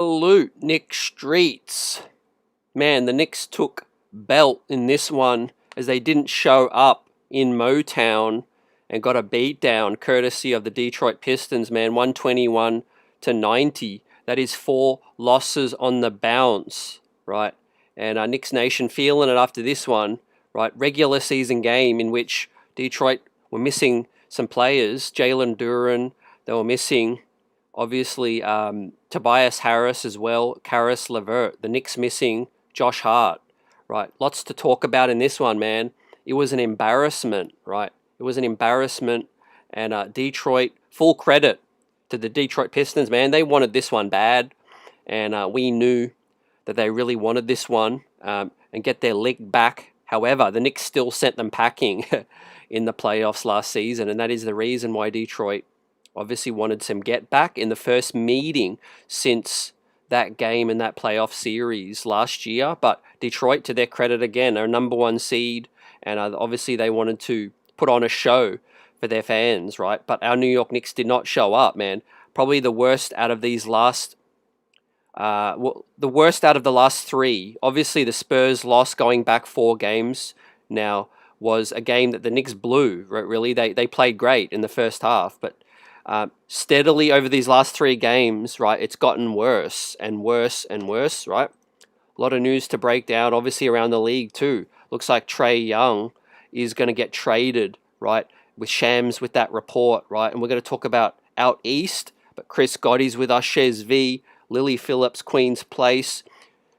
Absolute Knicks streets. Man, the Knicks took belt in this one as they didn't show up in Motown and got a beat down courtesy of the Detroit Pistons, man. 121-90. That is 4 losses on the bounce, right? And Knicks Nation feeling it after this one, right? Regular season game in which Detroit were missing some players. Jalen Duren, they were missing, obviously, Tobias Harris as well, Karis LeVert. The Knicks missing Josh Hart, right? Lots to talk about in this one, man. It was an embarrassment, right? It was an embarrassment, and Detroit, full credit to the Detroit Pistons, man. They wanted this one bad, and we knew that they really wanted this one and get their league back. However, the Knicks still sent them packing in the playoffs last season, and that is the reason why Detroit obviously wanted some get back in the first meeting since that game in that playoff series last year. But Detroit, to their credit again, are number 1 seed, and obviously they wanted to put on a show for their fans, right? But our New York Knicks did not show up, man. Probably the worst out of these last, the worst out of the last 3. Obviously, the Spurs loss going back 4 games now was a game that the Knicks blew. Right? Really, they played great in the first half, but steadily over these last 3 games, right, it's gotten worse and worse and worse, right? A lot of news to break down, obviously, around the league too. Looks like Trae Young is going to get traded, right, with Shams with that report, right? And we're going to talk about out east, but Chris Goddy's with us, Shez V, Lily Phillips, Queen's Place.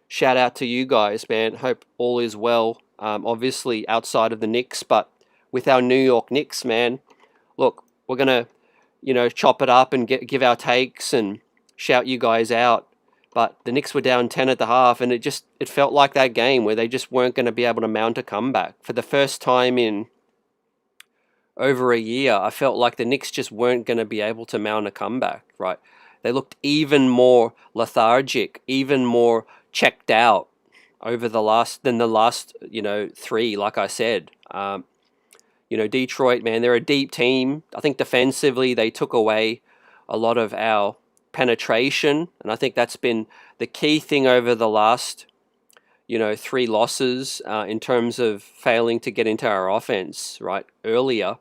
Shout out to you guys, man. Hope all is well, obviously, outside of the Knicks, but with our New York Knicks, man, look, we're going to chop it up and give our takes and shout you guys out. But the Knicks were down 10 at the half, and it felt like that game where they just weren't going to be able to mount a comeback. For the first time in over a year, I felt like the Knicks just weren't going to be able to mount a comeback, right? They looked even more lethargic, even more checked out over the last 3, like I said. Detroit, man, they're a deep team. I think defensively they took away a lot of our penetration, and I think that's been the key thing over the last 3 losses in terms of failing to get into our offense right earlier.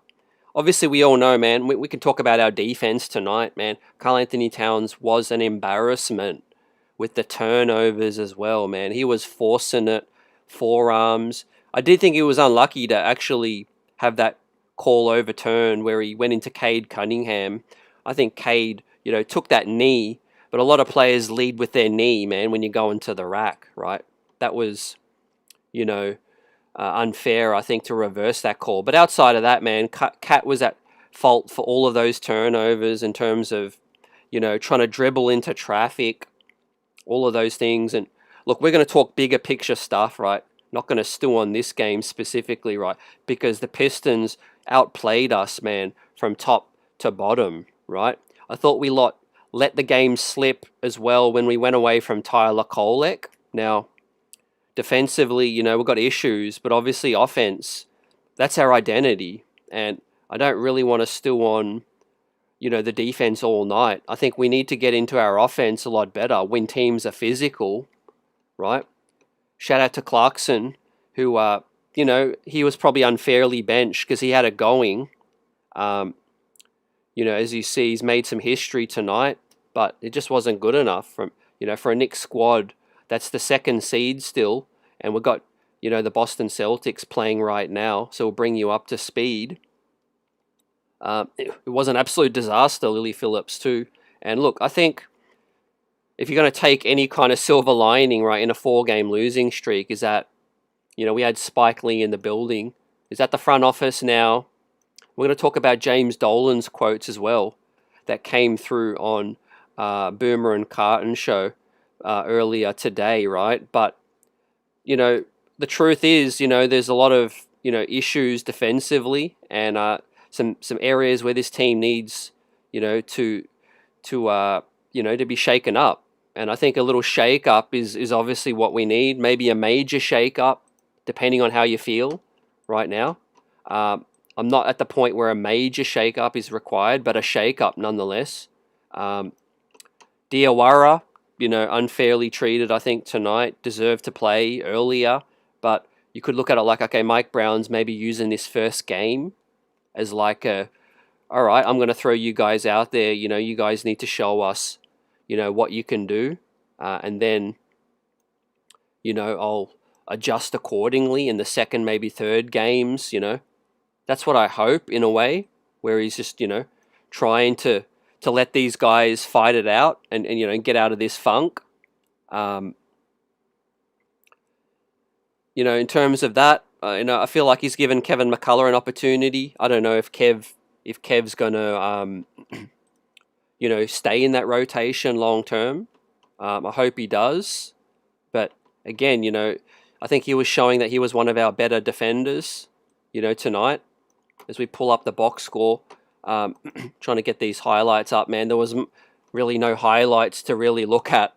Obviously, we all know, man, we can talk about our defense tonight, man. Karl Anthony Towns was an embarrassment with the turnovers as well, man. He was forcing it, forearms. I did think he was unlucky to actually have that call overturned where he went into Cade Cunningham. I think Cade, took that knee, but a lot of players lead with their knee, man, when you go into the rack, right? That was, unfair, I think, to reverse that call. But outside of that, man, Cat was at fault for all of those turnovers in terms of, trying to dribble into traffic, all of those things. And look, we're going to talk bigger picture stuff, right? Not going to stew on this game specifically, right? Because the Pistons outplayed us, man, from top to bottom, right? I thought we let the game slip as well when we went away from Tyler Kolek. Now, defensively, we've got issues, but obviously offense, that's our identity. And I don't really want to stew on, the defense all night. I think we need to get into our offense a lot better when teams are physical, right? Shout out to Clarkson, who, he was probably unfairly benched because he had it going. As you see, he's made some history tonight, but it just wasn't good enough for a Knicks squad. That's the 2nd seed still, and we've got, the Boston Celtics playing right now, so we'll bring you up to speed. It was an absolute disaster, Lily Phillips, too. And look, I think if you're going to take any kind of silver lining, right, in a 4-game losing streak, is that, we had Spike Lee in the building. Is at the front office now. We're going to talk about James Dolan's quotes as well that came through on Boomer and Carton show earlier today, right? But, the truth is, there's a lot of, issues defensively and some areas where this team needs, to be shaken up. And I think a little shake-up is obviously what we need. Maybe a major shake-up, depending on how you feel right now. I'm not at the point where a major shake-up is required, but a shake-up nonetheless. Diawara, unfairly treated, I think, tonight, deserved to play earlier. But you could look at it like, okay, Mike Brown's maybe using this first game as like all right, I'm going to throw you guys out there. You guys need to show us, what you can do. And then, I'll adjust accordingly in the second, maybe third games, That's what I hope, in a way, where he's just, trying to let these guys fight it out and get out of this funk. In terms of that, I feel like he's given Kevin McCullough an opportunity. I don't know if Kev's going to, stay in that rotation long term. I hope he does. But again, I think he was showing that he was one of our better defenders, tonight. As we pull up the box score, trying to get these highlights up, man, there was really no highlights to really look at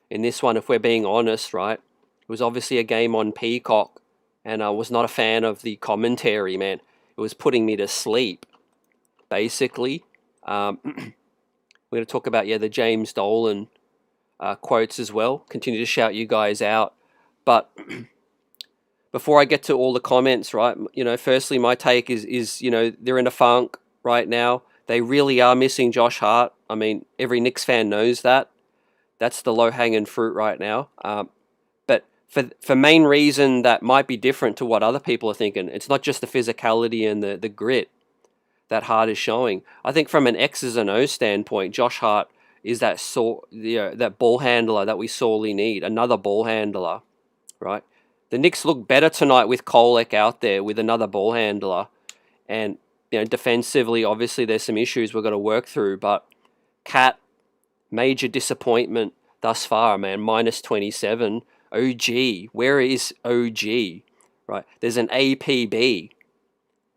in this one, if we're being honest, right? It was obviously a game on Peacock, and I was not a fan of the commentary, man. It was putting me to sleep, basically. We're going to talk about, the James Dolan quotes as well. Continue to shout you guys out. But before I get to all the comments, right, firstly, my take is they're in a funk right now. They really are missing Josh Hart. I mean, every Knicks fan knows that. That's the low-hanging fruit right now. But for main reason that might be different to what other people are thinking, it's not just the physicality and the grit that Hart is showing. I think from an X's and O's standpoint, Josh Hart is that ball handler that we sorely need. Another ball handler, right? The Knicks look better tonight with Kolek out there with another ball handler. And, defensively, obviously there's some issues we've got to work through. But Cat, major disappointment thus far, man. Minus 27. OG. Where is OG? Right. There's an APB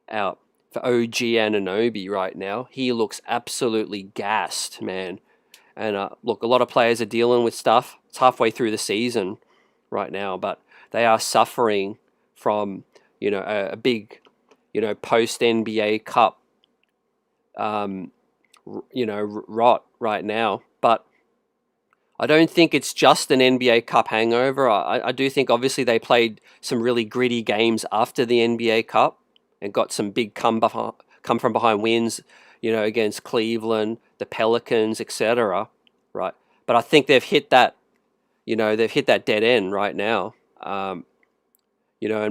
out for OG Anunoby right now. He looks absolutely gassed, man. And look, a lot of players are dealing with stuff. It's halfway through the season right now, but they are suffering from, a big, post-NBA Cup, rot right now. But I don't think it's just an NBA Cup hangover. I do think, obviously, they played some really gritty games after the NBA Cup and got some big come from behind wins, against Cleveland, the Pelicans, etc. Right, but I think they've hit that, dead end right now. And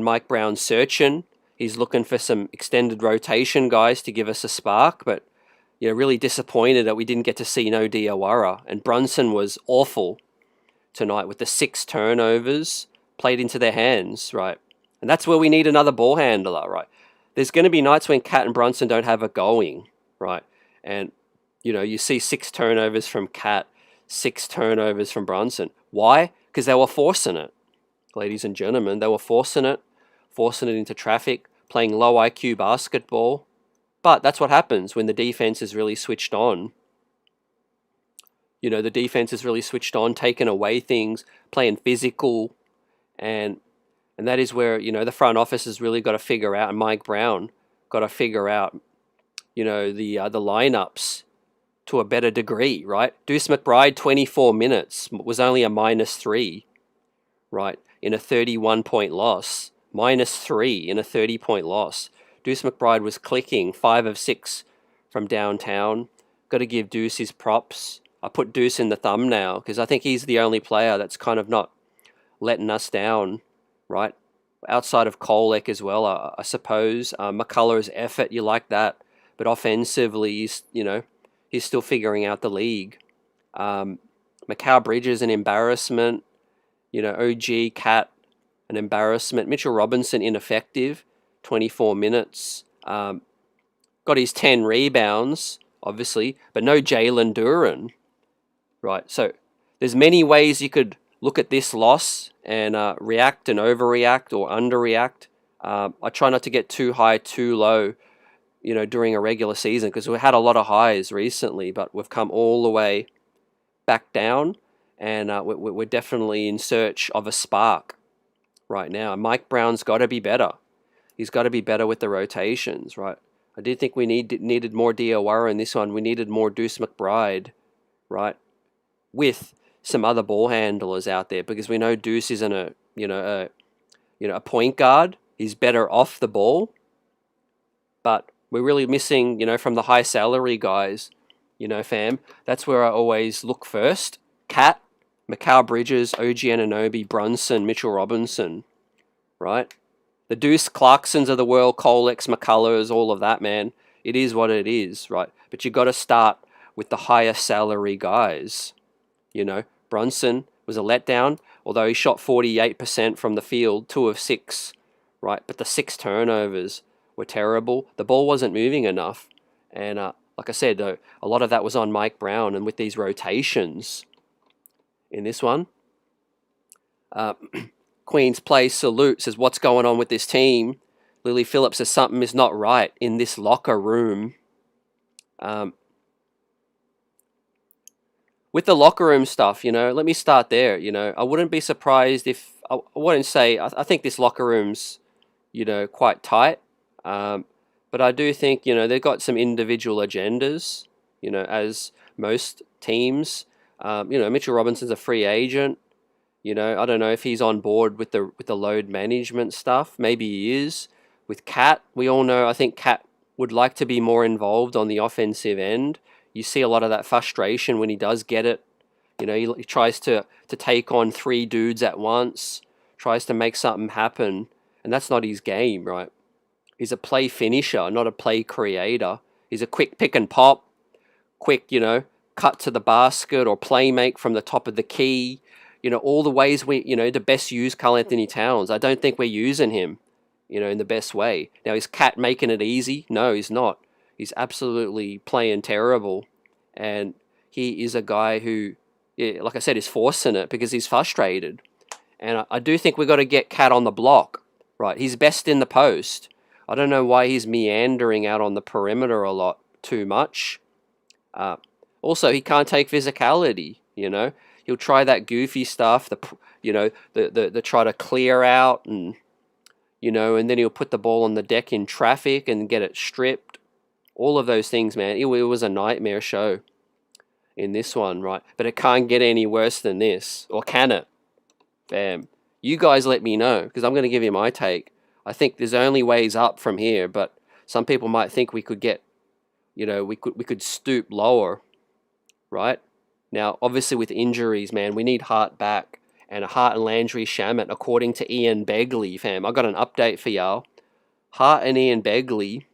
Mike Brown's searching. He's looking for some extended rotation guys to give us a spark, but really disappointed that we didn't get to see no Diawara. And Brunson was awful tonight with the 6 turnovers played into their hands, right? And that's where we need another ball handler, right? There's going to be nights when Cat and Brunson don't have it going, right? And, you see 6 turnovers from Cat, 6 turnovers from Brunson. Why? Because they were forcing it, ladies and gentlemen. They were forcing it into traffic, playing low IQ basketball. But that's what happens when the defense is really switched on. The defense is really switched on, taking away things, playing physical. And that is where, the front office has really got to figure out, and Mike Brown got to figure out, the lineups to a better degree, right? Deuce McBride, 24 minutes, was only a -3, right, in a 31-point loss. -3 in a 30-point loss. Deuce McBride was clicking 5 of 6 from downtown. Got to give Deuce his props. I put Deuce in the thumbnail because I think he's the only player that's kind of not letting us down, right? Outside of Kolek as well, I suppose. McCullough's effort, you like that. But offensively, he's still figuring out the league. Mikal Bridges, an embarrassment. OG, Cat, an embarrassment. Mitchell Robinson, ineffective. 24 minutes. Got his 10 rebounds, obviously, but no Jalen Duren. Right, so there's many ways you could look at this loss and react and overreact or underreact. I try not to get too high, too low, during a regular season because we had a lot of highs recently, but we've come all the way back down, and we're definitely in search of a spark right now. Mike Brown's got to be better. He's got to be better with the rotations, right? I did think we needed more Diawara in this one. We needed more Deuce McBride, right? With some other ball handlers out there, because we know Deuce isn't a point guard. He's better off the ball, but we're really missing, from the high salary guys, fam. That's where I always look first. Cat, Mikal Bridges, OG Anunoby, Brunson, Mitchell Robinson, right? The Deuce Clarksons of the world, Colex, McCullers, all of that, man. It is what it is, right? But you got to start with the higher salary guys. Brunson was a letdown, although he shot 48% from the field, 2 of 6, right? But the 6 turnovers were terrible. The ball wasn't moving enough. And like I said, a lot of that was on Mike Brown. And with these rotations in this one, Queen's Place Salute says, what's going on with this team? Lily Phillips says something is not right in this locker room. With the locker room stuff, let me start there. I wouldn't be surprised if, I wouldn't say, I think this locker room's, quite tight. But I do think, they've got some individual agendas, as most teams. Mitchell Robinson's a free agent. I don't know if he's on board with the load management stuff. Maybe he is. With Cat, we all know, I think Cat would like to be more involved on the offensive end. You see a lot of that frustration when he does get it. He tries to take on 3 dudes at once, tries to make something happen, and that's not his game, right? He's a play finisher, not a play creator. He's a quick pick and pop, quick, cut to the basket or play make from the top of the key. All the ways we, to best use Karl-Anthony Towns. I don't think we're using him, in the best way. Now, is Cat making it easy? No, he's not. He's absolutely playing terrible. And he is a guy who, like I said, is forcing it because he's frustrated. And I do think we've got to get Cat on the block, right? He's best in the post. I don't know why he's meandering out on the perimeter a lot too much. Also, he can't take physicality, He'll try that goofy stuff, the try to clear out and then he'll put the ball on the deck in traffic and get it stripped. All of those things, man. It was a nightmare show in this one, right? But it can't get any worse than this. Or can it? Bam. You guys let me know, because I'm going to give you my take. I think there's only ways up from here, but some people might think we could get, we could stoop lower, right? Now, obviously with injuries, man, we need Hart back. And Hart and Landry Shamet, according to Ian Begley, fam. I got an update for y'all. Ian Begley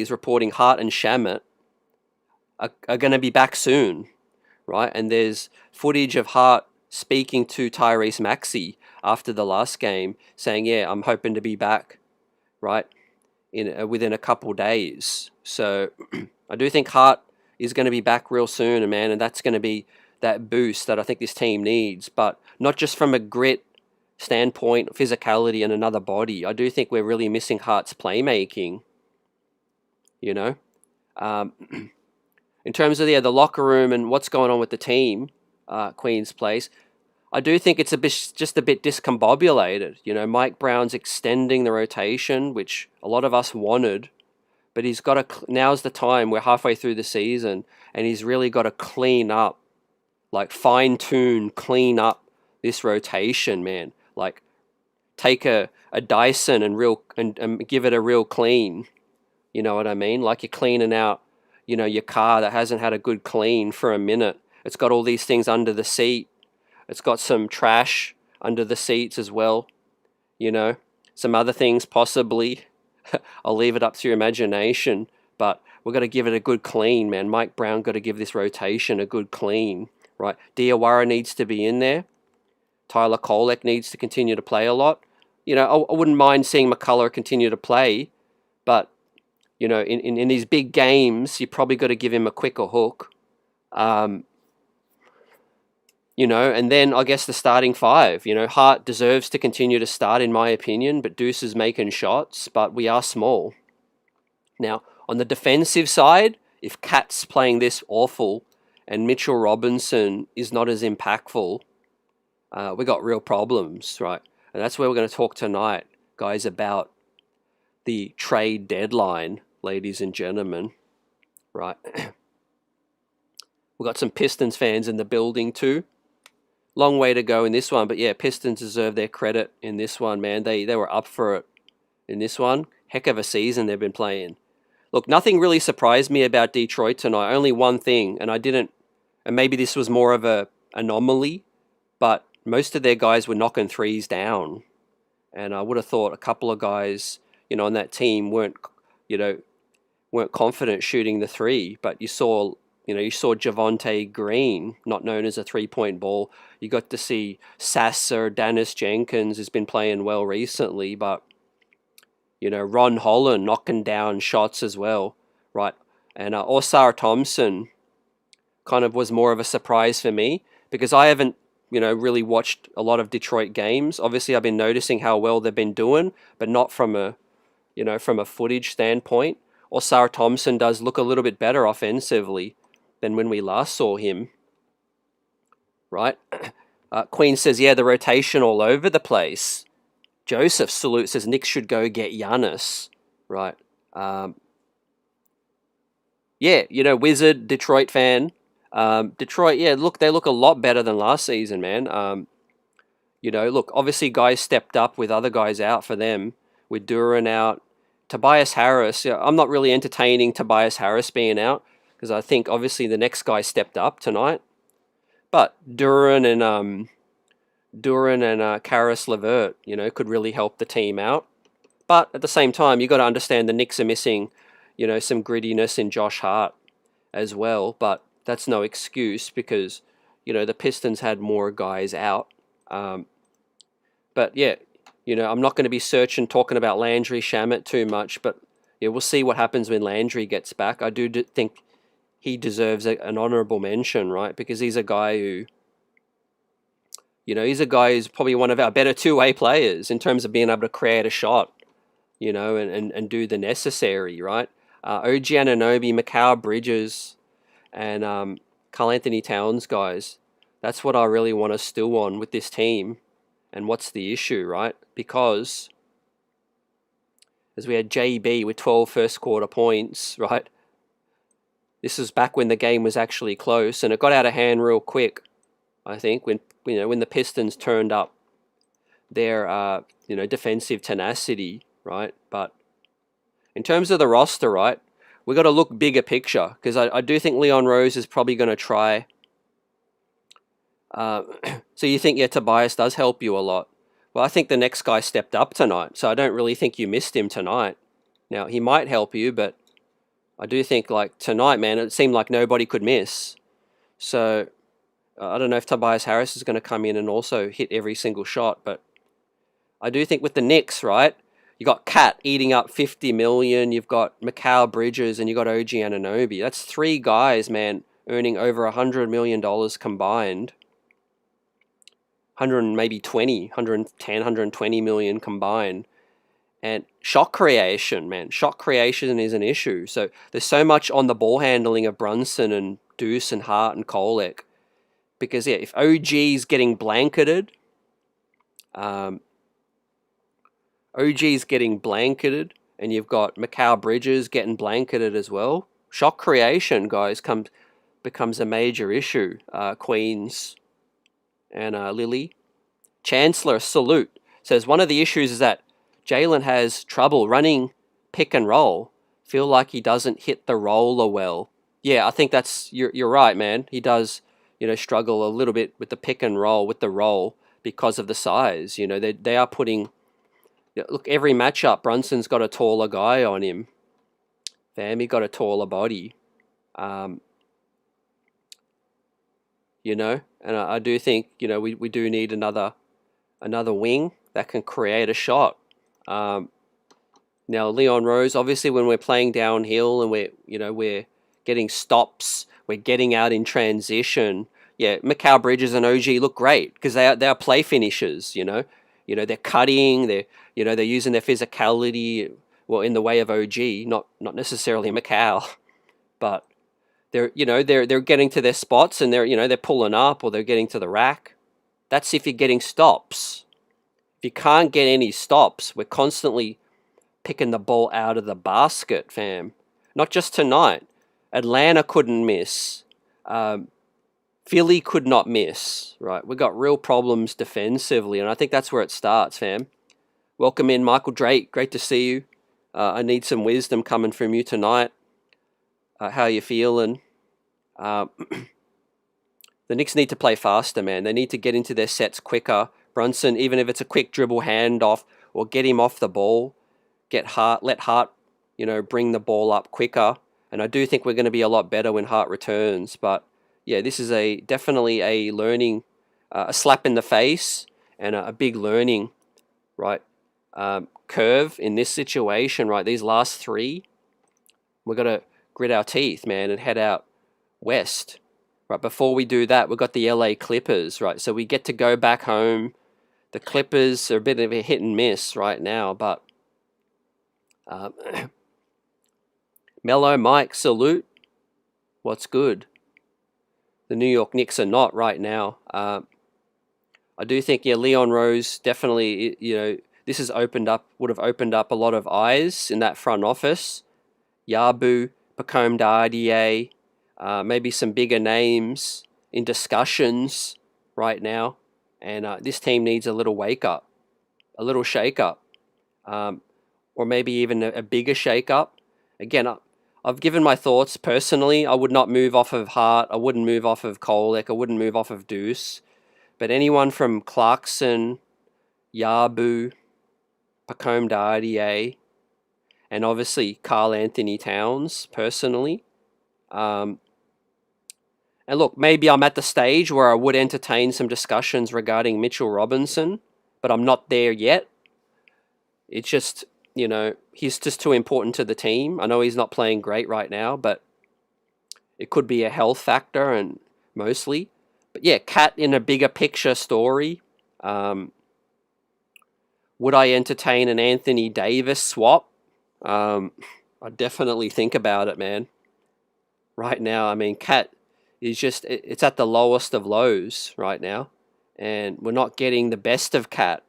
is reporting Hart and Shamet are going to be back soon, right? And there's footage of Hart speaking to Tyrese Maxey after the last game, saying, yeah, I'm hoping to be back, right, within a couple days. So I do think Hart is going to be back real soon, man, and that's going to be that boost that I think this team needs, but not just from a grit standpoint, physicality, and another body. I do think we're really missing Hart's playmaking, In terms of the locker room and what's going on with the team, Queen's Place, I do think it's just a bit discombobulated. Mike Brown's extending the rotation, which a lot of us wanted, but he's got to. Now's the time. We're halfway through the season, and he's really got to clean up, like fine-tune, clean up this rotation, man. Like take a Dyson and give it a real clean. You know what I mean? Like you're cleaning out, your car that hasn't had a good clean for a minute. It's got all these things under the seat. It's got some trash under the seats as well. Some other things possibly. I'll leave it up to your imagination. But we've got to give it a good clean, man. Mike Brown got to give this rotation a good clean, right? Diawara needs to be in there. Tyler Kolek needs to continue to play a lot. I wouldn't mind seeing McCullough continue to play. But, in these big games, you probably got to give him a quicker hook. And then I guess the starting 5, Hart deserves to continue to start in my opinion, but Deuce is making shots, but we are small. Now, on the defensive side, if Cat's playing this awful and Mitchell Robinson is not as impactful, we got real problems, right? And that's where we're going to talk tonight, guys, about the trade deadline, ladies and gentlemen, right? We've got some Pistons fans in the building too. Long way to go in this one, but yeah, Pistons deserve their credit in this one, man. They were up for it in this one. Heck of a season they've been playing. Look, nothing really surprised me about Detroit tonight. Only one thing, and maybe this was more of a anomaly, but most of their guys were knocking threes down. And I would have thought a couple of guys, on that team weren't confident shooting the three, but you saw Javonte Green, not known as a three-point ball. You got to see Sasser, Dennis Jenkins has been playing well recently, but Ron Holland knocking down shots as well, right? And Osar Thompson kind of was more of a surprise for me because I haven't, really watched a lot of Detroit games. Obviously, I've been noticing how well they've been doing, but not from a footage standpoint. Osar Thompson does look a little bit better offensively than when we last saw him, right? Queen says, yeah, the rotation all over the place. Joseph Salute says Knicks should go get Giannis, right? Wizard, Detroit fan. Detroit, yeah, they look a lot better than last season, man. Obviously guys stepped up with other guys out for them, with Duran out. Tobias Harris, I'm not really entertaining Tobias Harris being out because I think obviously the next guy stepped up tonight. But Duran and Karis LeVert, could really help the team out. But at the same time, you got to understand the Knicks are missing, some grittiness in Josh Hart as well. But that's no excuse because, the Pistons had more guys out. But yeah, I'm not going to be talking about Landry Shamet too much. But yeah, we'll see what happens when Landry gets back. I do think he deserves an honorable mention, right? Because he's a guy who... he's a guy who's probably one of our better two-way players in terms of being able to create a shot, and do the necessary, right? OG Anunoby, Mikal Bridges, and Karl Anthony Towns, guys. That's what I really want to stew on with this team. And what's the issue, right? Because as we had JB with 12 first-quarter points, right? This was back when the game was actually close, and it got out of hand real quick, I think, when the Pistons turned up their defensive tenacity, right? But in terms of the roster, right, we got to look bigger picture because I do think Leon Rose is probably going to try. So you think, yeah, Tobias does help you a lot. Well, I think the next guy stepped up tonight, so I don't really think you missed him tonight. Now, he might help you, but I do think, like, tonight, man, it seemed like nobody could miss. So I don't know if Tobias Harris is going to come in and also hit every single shot, but I do think with the Knicks, right, you got Cat eating up $50 million, you've got Mikal Bridges, and you got OG Anunoby. That's three guys, man, earning over $100 million combined. 120 million combined. And shot creation, man. Shot creation is an issue. So there's so much on the ball handling of Brunson and Deuce and Hart and Kolek. Because, yeah, if OG's getting blanketed, and you've got Mikal Bridges getting blanketed as well, shot creation, guys, becomes a major issue. Queens and Lily. Chancellor, Salute, says one of the issues is that Jalen has trouble running pick and roll. Feel like he doesn't hit the roller well. Yeah, I think you're right, man. He does, struggle a little bit with the pick and roll, with the roll, because of the size. They are putting... Look, every matchup, Brunson's got a taller guy on him. He got a taller body. And I do think, we do need another wing that can create a shot. Now, Leon Rose, obviously when we're playing downhill and we're getting stops, we're getting out in transition. Yeah, Mikal Bridges and OG look great because they are play finishers, they're cutting, they're using their physicality, well, in the way of OG, not necessarily Mikal, but they're getting to their spots and they're pulling up or they're getting to the rack. That's if you're getting stops. If you can't get any stops, we're constantly picking the ball out of the basket, fam. Not just tonight. Atlanta couldn't miss. Philly could not miss, right? We got real problems defensively, and I think that's where it starts, fam. Welcome in, Michael Drake. Great to see you. I need some wisdom coming from you tonight. How you feeling? The Knicks need to play faster, man. They need to get into their sets quicker. Brunson, even if it's a quick dribble handoff or get him off the ball, let Hart, bring the ball up quicker. And I do think we're going to be a lot better when Hart returns. But yeah, this is definitely a learning, a slap in the face and a big learning, right? Curve in this situation, right? These last three, we've got to grit our teeth, man, and head out west. Right, before we do that, we've got the LA Clippers, right? So we get to go back home. The Clippers are a bit of a hit and miss right now, but Mellow Mike, salute. What's good? The New York Knicks are not right now. I do think, Leon Rose definitely, this would have opened up a lot of eyes in that front office. Yabu, Pacome Dardier, maybe some bigger names in discussions right now. And this team needs a little wake up, a little shake up, or maybe even a bigger shake up. Again, I've given my thoughts personally. I would not move off of Hart. I wouldn't move off of Kolek. I wouldn't move off of Deuce. But anyone from Clarkson, Yabu, Pacome Dardier, and obviously Karl Anthony Towns, personally. And look, maybe I'm at the stage where I would entertain some discussions regarding Mitchell Robinson, but I'm not there yet. It's just, he's just too important to the team. I know he's not playing great right now, but it could be a health factor and mostly. But yeah, Cat in a bigger picture story. Would I entertain an Anthony Davis swap? I definitely think about it, man. Right now, I mean, Cat is just, it's at the lowest of lows right now. And we're not getting the best of Cat,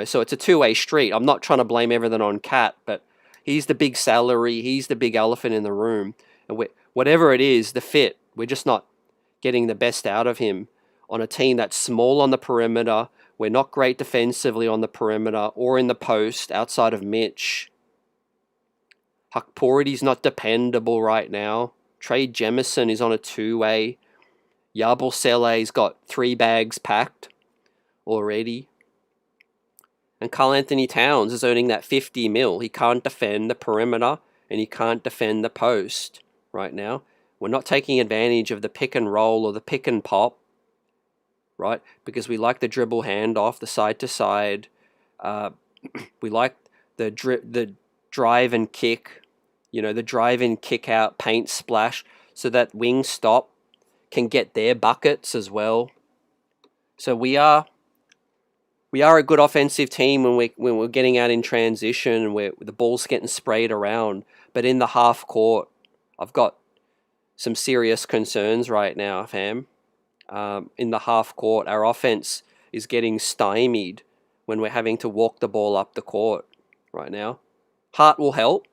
so it's a two-way street. I'm not trying to blame everything on Cat, but he's the big salary. He's the big elephant in the room. And whatever it is, the fit, we're just not getting the best out of him on a team that's small on the perimeter. We're not great defensively on the perimeter or in the post outside of Mitch. Hukpority's not dependable right now. Trey Jemison is on a two-way. Yabusele's got 3 bags packed already. And Karl Anthony Towns is earning that 50 mil. He can't defend the perimeter and he can't defend the post right now. We're not taking advantage of the pick and roll or the pick and pop, right? Because we like the dribble handoff, the side to side. We like the drive and kick, the drive and kick out, paint splash, so that wing stop can get their buckets as well. So we are a good offensive team when we're getting out in transition and the ball's getting sprayed around. But in the half court, I've got some serious concerns right now, fam. In the half court, our offense is getting stymied when we're having to walk the ball up the court right now. Hart will help.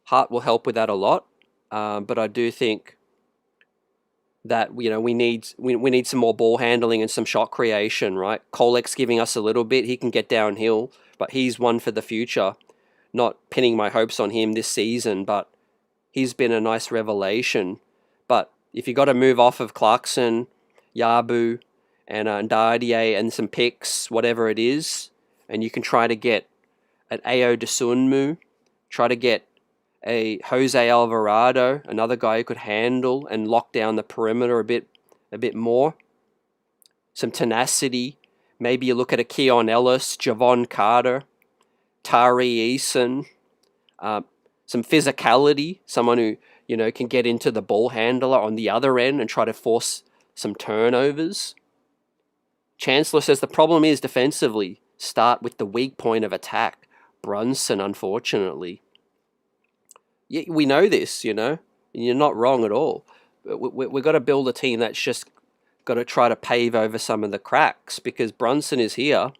Hart will help with that a lot. But I do think that we need some more ball handling and some shot creation, right? Kolek's giving us a little bit. He can get downhill, but he's one for the future. Not pinning my hopes on him this season, but he's been a nice revelation. But if you got to move off of Clarkson, Yabu, and Dardier and some picks, whatever it is, and you can try to get an Ayo Dosunmu, try to get a Jose Alvarado, another guy who could handle and lock down the perimeter a bit more. Some tenacity. Maybe you look at a Keon Ellis, Javon Carter, Tari Eason. Some physicality. Someone who, can get into the ball handler on the other end and try to force some turnovers. Chancellor says the problem is defensively. Start with the weak point of attack. Brunson, unfortunately. Yeah, we know this, and you're not wrong at all. We've got to build a team that's just got to try to pave over some of the cracks because Brunson is here,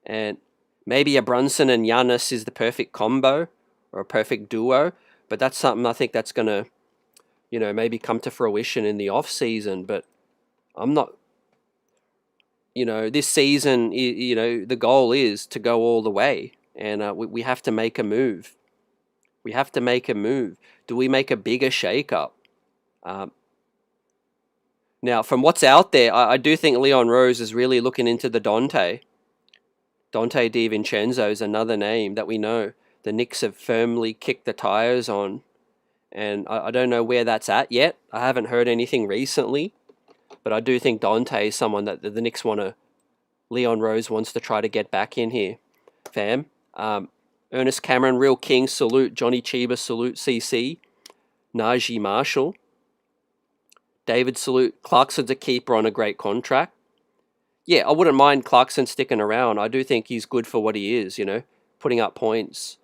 and maybe a Brunson and Giannis is the perfect combo or a perfect duo, but that's something I think that's going to maybe come to fruition in the off season. But I'm not, this season, the goal is to go all the way, and we have to make a move. We have to make a move. Do we make a bigger shake-up? Now, from what's out there, I do think Leon Rose is really looking into the Dante. Dante DiVincenzo is another name that we know the Knicks have firmly kicked the tires on. And I don't know where that's at yet. I haven't heard anything recently. But I do think Dante is someone that the Knicks Leon Rose wants to try to get back in here. Fam. Ernest Cameron, Real King, salute. Johnny Chiba, salute. CC. Najee Marshall. David, salute. Clarkson's a keeper on a great contract. Yeah, I wouldn't mind Clarkson sticking around. I do think he's good for what he is, putting up points.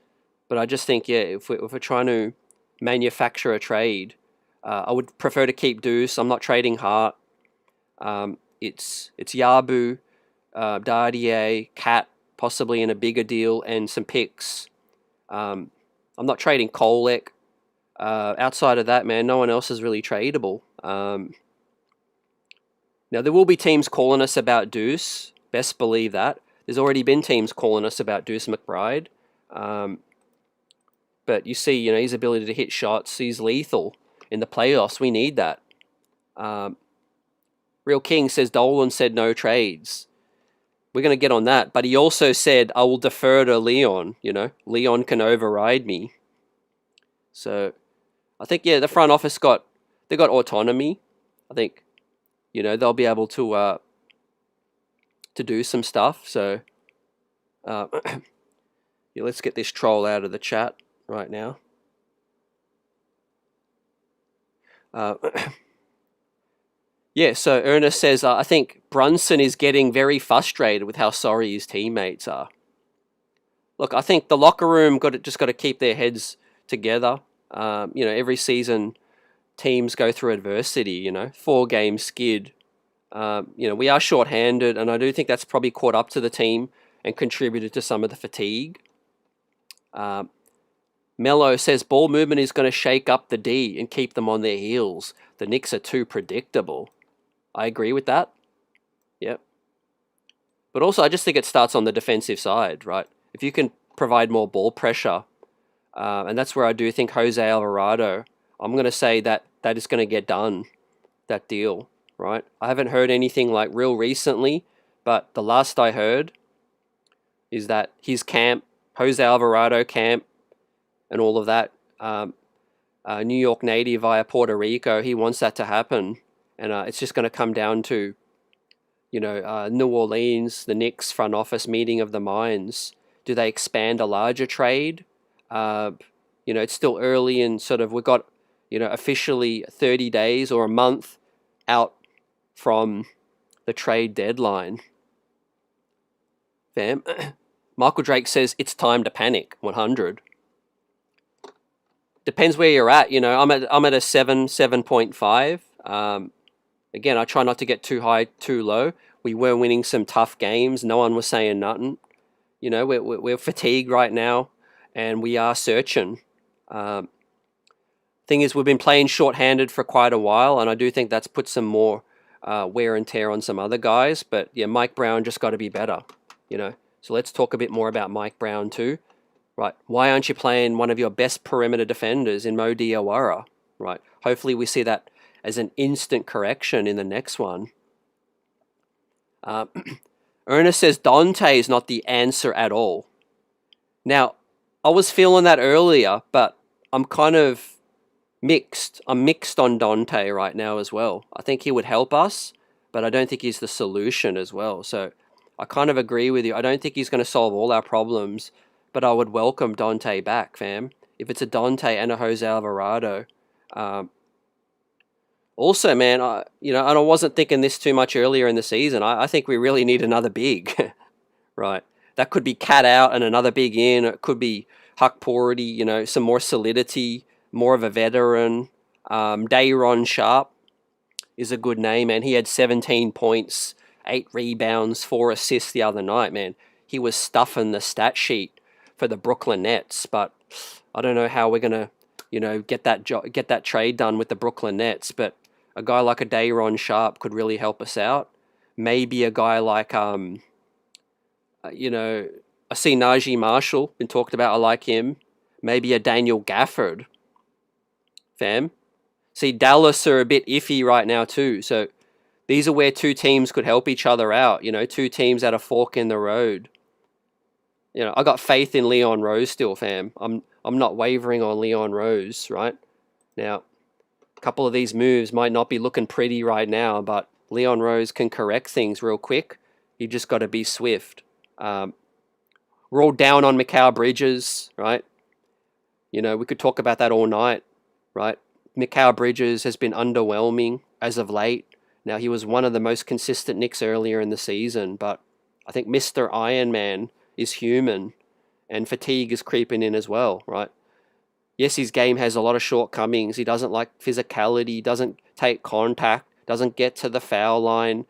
But I just think, if we're trying to manufacture a trade, I would prefer to keep Deuce. I'm not trading Hart. It's Yabu, Dardier, Cat, possibly in a bigger deal, and some picks. I'm not trading Kolek. Outside of that, man, no one else is really tradable. Now, there will be teams calling us about Deuce. Best believe that. There's already been teams calling us about Deuce McBride. But you see, his ability to hit shots, he's lethal in the playoffs. We need that. Real King says Dolan said no trades. We're going to get on that. But he also said, I will defer to Leon. Leon can override me. So I think, the front office they got autonomy. I think, they'll be able to do some stuff. So let's get this troll out of the chat right now. So Ernest says, I think Brunson is getting very frustrated with how sorry his teammates are. Look, I think the locker room just got to keep their heads together. Every season teams go through adversity, 4-game skid. We are short-handed, and I do think that's probably caught up to the team and contributed to some of the fatigue. Mello says ball movement is going to shake up the D and keep them on their heels. The Knicks are too predictable. I agree with that. Yep. But also, I just think it starts on the defensive side, right? If you can provide more ball pressure, and that's where I do think Jose Alvarado, I'm going to say that is going to get done, that deal, right? I haven't heard anything like real recently, but the last I heard is that his camp, Jose Alvarado camp, and all of that, New York native via Puerto Rico, he wants that to happen. And it's just going to come down to, New Orleans, the Knicks front office meeting of the minds. Do they expand a larger trade? It's still early and we've got, officially 30 days or a month out from the trade deadline. Fam. Michael Drake says it's time to panic. 100. Depends where you're at. I'm at a 7.5. Again, I try not to get too high, too low. We were winning some tough games. No one was saying nothing. We're fatigued right now, and we are searching. Thing is, we've been playing short-handed for quite a while, and I do think that's put some more wear and tear on some other guys. But Mike Brown just got to be better. So let's talk a bit more about Mike Brown too. Right? Why aren't you playing one of your best perimeter defenders in Mo Diawara? Right? Hopefully, we see that as an instant correction in the next one. Ernest says Dante is not the answer at all. Now, I was feeling that earlier, but I'm kind of mixed. I'm mixed on Dante right now as well. I think he would help us, but I don't think he's the solution as well. So I kind of agree with you. I don't think he's going to solve all our problems, but I would welcome Dante back, fam. If it's a Dante and a Jose Alvarado. Also, man, I wasn't thinking this too much earlier in the season. I think we really need another big, right? That could be Cat out and another big in. It could be Huck Purdy, some more solidity, more of a veteran. Dayron Sharp is a good name, man. He had 17 points, 8 rebounds, 4 assists the other night, man. He was stuffing the stat sheet for the Brooklyn Nets, but I don't know how we're going to get that trade done with the Brooklyn Nets. But a guy like a Day'Ron Sharp could really help us out. Maybe a guy like I see Najee Marshall been talked about. I like him. Maybe a Daniel Gafford, fam. See, Dallas are a bit iffy right now too. So these are where two teams could help each other out. Two teams at a fork in the road. I got faith in Leon Rose still, fam. I'm not wavering on Leon Rose, right? Now, a couple of these moves might not be looking pretty right now, but Leon Rose can correct things real quick. You just got to be swift. We're all down on Mikal Bridges, right? We could talk about that all night, right? Mikal Bridges has been underwhelming as of late. Now, he was one of the most consistent Knicks earlier in the season, but I think Mr. Iron Man is human, and fatigue is creeping in as well, right? Yes, his game has a lot of shortcomings. He doesn't like physicality, doesn't take contact, doesn't get to the foul line,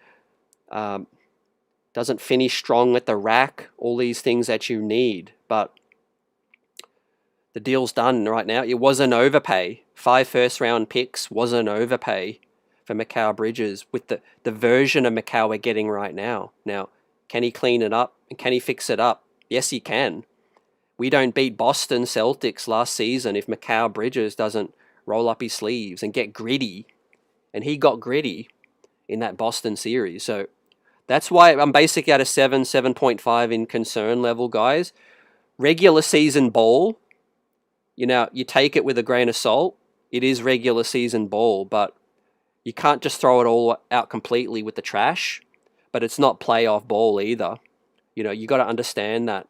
doesn't finish strong at the rack, all these things that you need. But the deal's done right now. It was an overpay. 5 first-round picks was an overpay for Mikal Bridges with the version of Mikal we're getting right now. Now, can he clean it up? And can he fix it up? Yes, he can. We don't beat Boston Celtics last season if Mikal Bridges doesn't roll up his sleeves and get gritty. And he got gritty in that Boston series. So that's why I'm basically at a 7.5 in concern level, guys. Regular season ball, you take it with a grain of salt. It is regular season ball, but you can't just throw it all out completely with the trash. But it's not playoff ball either. You got to understand that,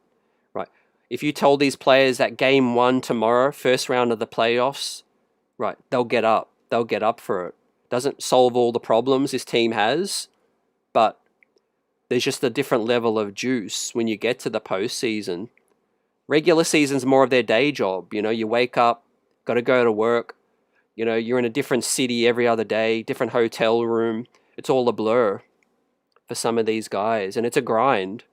right? If you told these players that game 1 tomorrow, first round of the playoffs, right, they'll get up. They'll get up for it. Doesn't solve all the problems this team has, but there's just a different level of juice when you get to the postseason. Regular season's more of their day job. You wake up, got to go to work. You're in a different city every other day, different hotel room. It's all a blur for some of these guys, and it's a grind.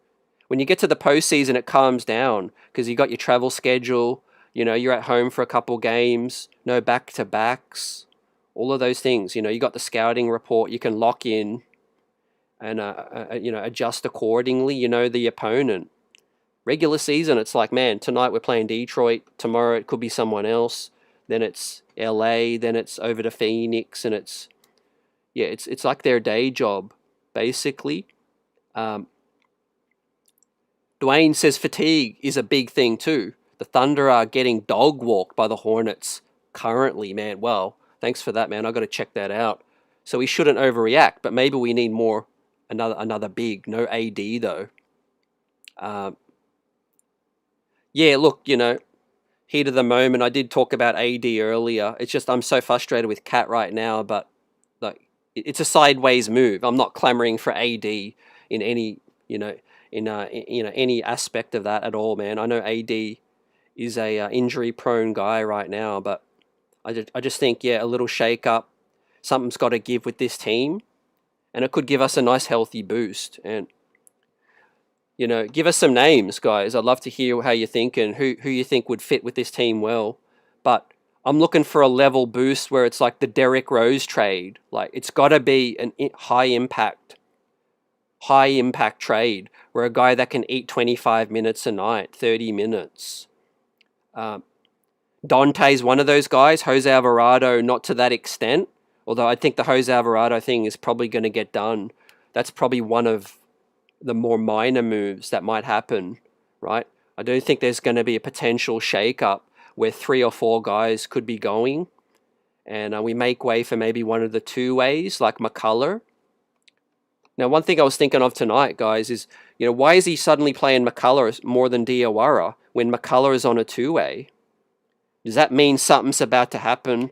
When you get to the postseason, it calms down because you got your travel schedule. You're at home for a couple games, no back-to-backs, all of those things. You got the scouting report. You can lock in and adjust accordingly. The opponent. Regular season, it's like, man, tonight we're playing Detroit. Tomorrow it could be someone else. Then it's LA. Then it's over to Phoenix, and it's like their day job, basically. Dwayne says fatigue is a big thing too. The Thunder are getting dog walked by the Hornets currently, man. Well, thanks for that, man. I got to check that out. So we shouldn't overreact, but maybe we need another big. No AD though. Yeah, look, heat of the moment. I did talk about AD earlier. It's just I'm so frustrated with Cat right now, but like it's a sideways move. I'm not clamoring for AD in any any aspect of that at all, man. I know AD is a injury-prone guy right now, but I just think, a little shake-up. Something's got to give with this team, and it could give us a nice, healthy boost. And, give us some names, guys. I'd love to hear how you're thinking, who you think would fit with this team well. But I'm looking for a level boost where it's like the Derrick Rose trade. Like, it's got to be an high-impact trade where a guy that can eat 25 minutes a night, 30 minutes. Dante's one of those guys. Jose Alvarado, not to that extent. Although I think the Jose Alvarado thing is probably going to get done. That's probably one of the more minor moves that might happen, right? I don't think there's going to be a potential shake-up where 3 or 4 guys could be going. And we make way for maybe one of the two-ways, like McCullough. Now, one thing I was thinking of tonight, guys, is, why is he suddenly playing McCullough more than Diawara when McCullough is on a two-way? Does that mean something's about to happen?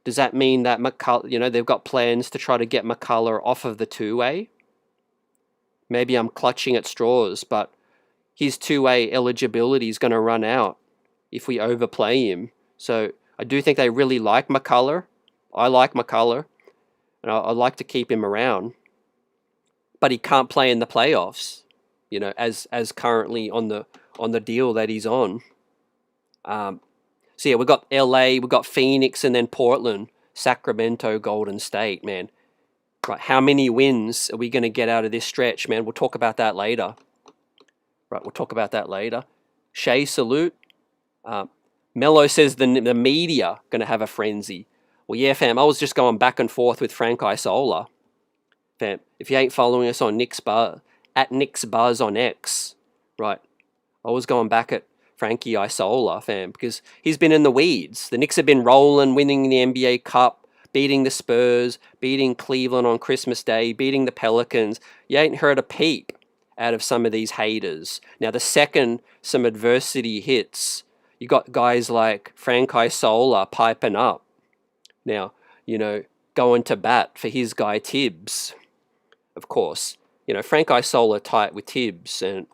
Does that mean that McCullough, they've got plans to try to get McCullough off of the two-way? Maybe I'm clutching at straws, but his two-way eligibility is going to run out if we overplay him. So I do think they really like McCullough. I like McCullough, and I'd like to keep him around. But he can't play in the playoffs, as currently on the deal that he's on. So yeah, we got LA, we got Phoenix, and then Portland, Sacramento, Golden State, man. Right, how many wins are we going to get out of this stretch, man? We'll talk about that later. Right, we'll talk about that later. Shea, salute. Mello says the media going to have a frenzy. Well, yeah, fam, I was just going back and forth with Frank Isola. Fam, if you ain't following us on at Knicks Buzz on X, right, I was going back at Frankie Isola, fam, because he's been in the weeds. The Knicks have been rolling, winning the NBA Cup, beating the Spurs, beating Cleveland on Christmas Day, beating the Pelicans. You ain't heard a peep out of some of these haters. Now, the second some adversity hits, you got guys like Frank Isola piping up. Now, going to bat for his guy Tibbs, of course. Frank Isola tight with Tibbs, and,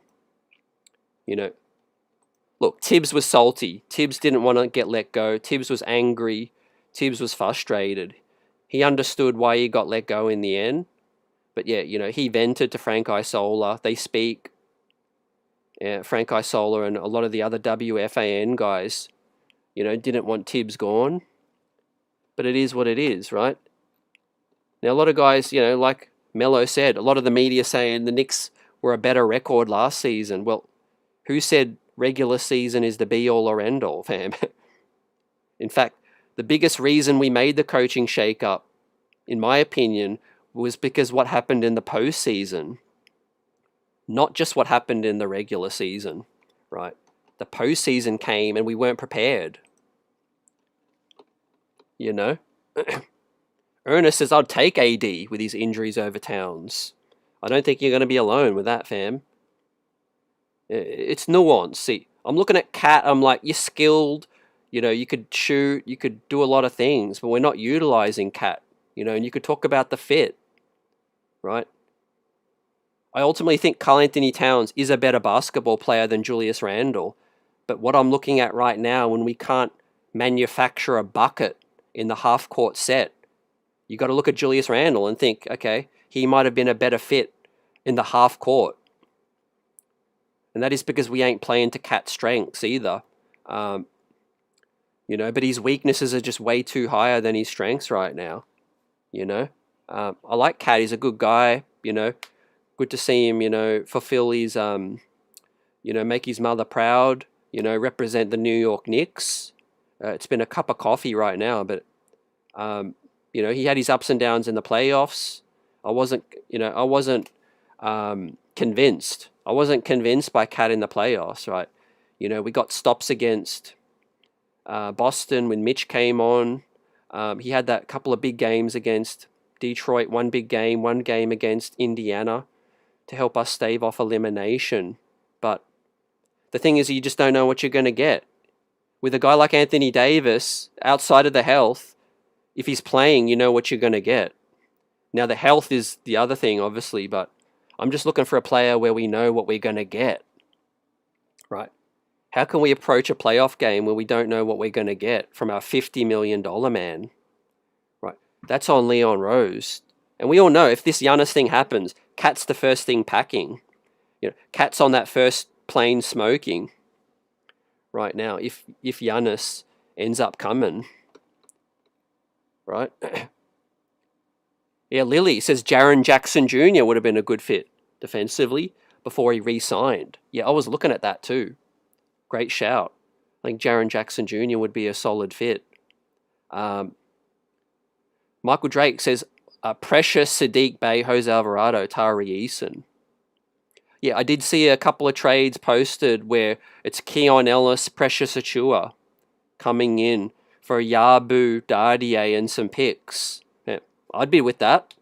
look, Tibbs was salty. Tibbs didn't want to get let go. Tibbs was angry. Tibbs was frustrated. He understood why he got let go in the end. But yeah, he vented to Frank Isola. They speak. Yeah, Frank Isola and a lot of the other WFAN guys, didn't want Tibbs gone. But it is what it is, right? Now, a lot of guys, like Mello said, a lot of the media saying the Knicks were a better record last season. Well, who said regular season is the be-all or end-all, fam? In fact, the biggest reason we made the coaching shake-up, in my opinion, was because what happened in the postseason. Not just what happened in the regular season, right? The postseason came and we weren't prepared. Ernest says, I'd take AD with his injuries over Towns. I don't think you're going to be alone with that, fam. It's nuance. See, I'm looking at Cat. I'm like, you're skilled. You could shoot. You could do a lot of things, but we're not utilizing Cat. And you could talk about the fit, right? I ultimately think Karl Anthony Towns is a better basketball player than Julius Randle. But what I'm looking at right now, when we can't manufacture a bucket in the half-court set, you got to look at Julius Randle and think, okay, he might have been a better fit in the half-court. And that is because we ain't playing to Cat's strengths either. But his weaknesses are just way too higher than his strengths right now. I like Cat. He's a good guy, Good to see him, fulfill his, make his mother proud, represent the New York Knicks. It's been a cup of coffee right now, but, he had his ups and downs in the playoffs. I wasn't convinced. I wasn't convinced by Cat in the playoffs, right? We got stops against Boston when Mitch came on. He had that couple of big games against Detroit, one game against Indiana to help us stave off elimination. But the thing is, you just don't know what you're going to get. With a guy like Anthony Davis, outside of the health, if he's playing, you know what you're going to get. Now, the health is the other thing, obviously, but I'm just looking for a player where we know what we're going to get. Right? How can we approach a playoff game where we don't know what we're going to get from our $50 million man? Right? That's on Leon Rose. And we all know if this Giannis thing happens, Cat's the first thing packing. Cat's on that first plane smoking right now if Giannis ends up coming. Right? Yeah, Lily says Jaren Jackson Jr. would have been a good fit defensively before he re-signed. Yeah, I was looking at that too. Great shout. I think Jaren Jackson Jr. would be a solid fit. Michael Drake says, Precious, Sadiq Bey, Jose Alvarado, Tari Eason. Yeah, I did see a couple of trades posted where it's Keon Ellis, Precious Achua coming in for Yabu, Dardier, and some picks. Yeah, I'd be with that.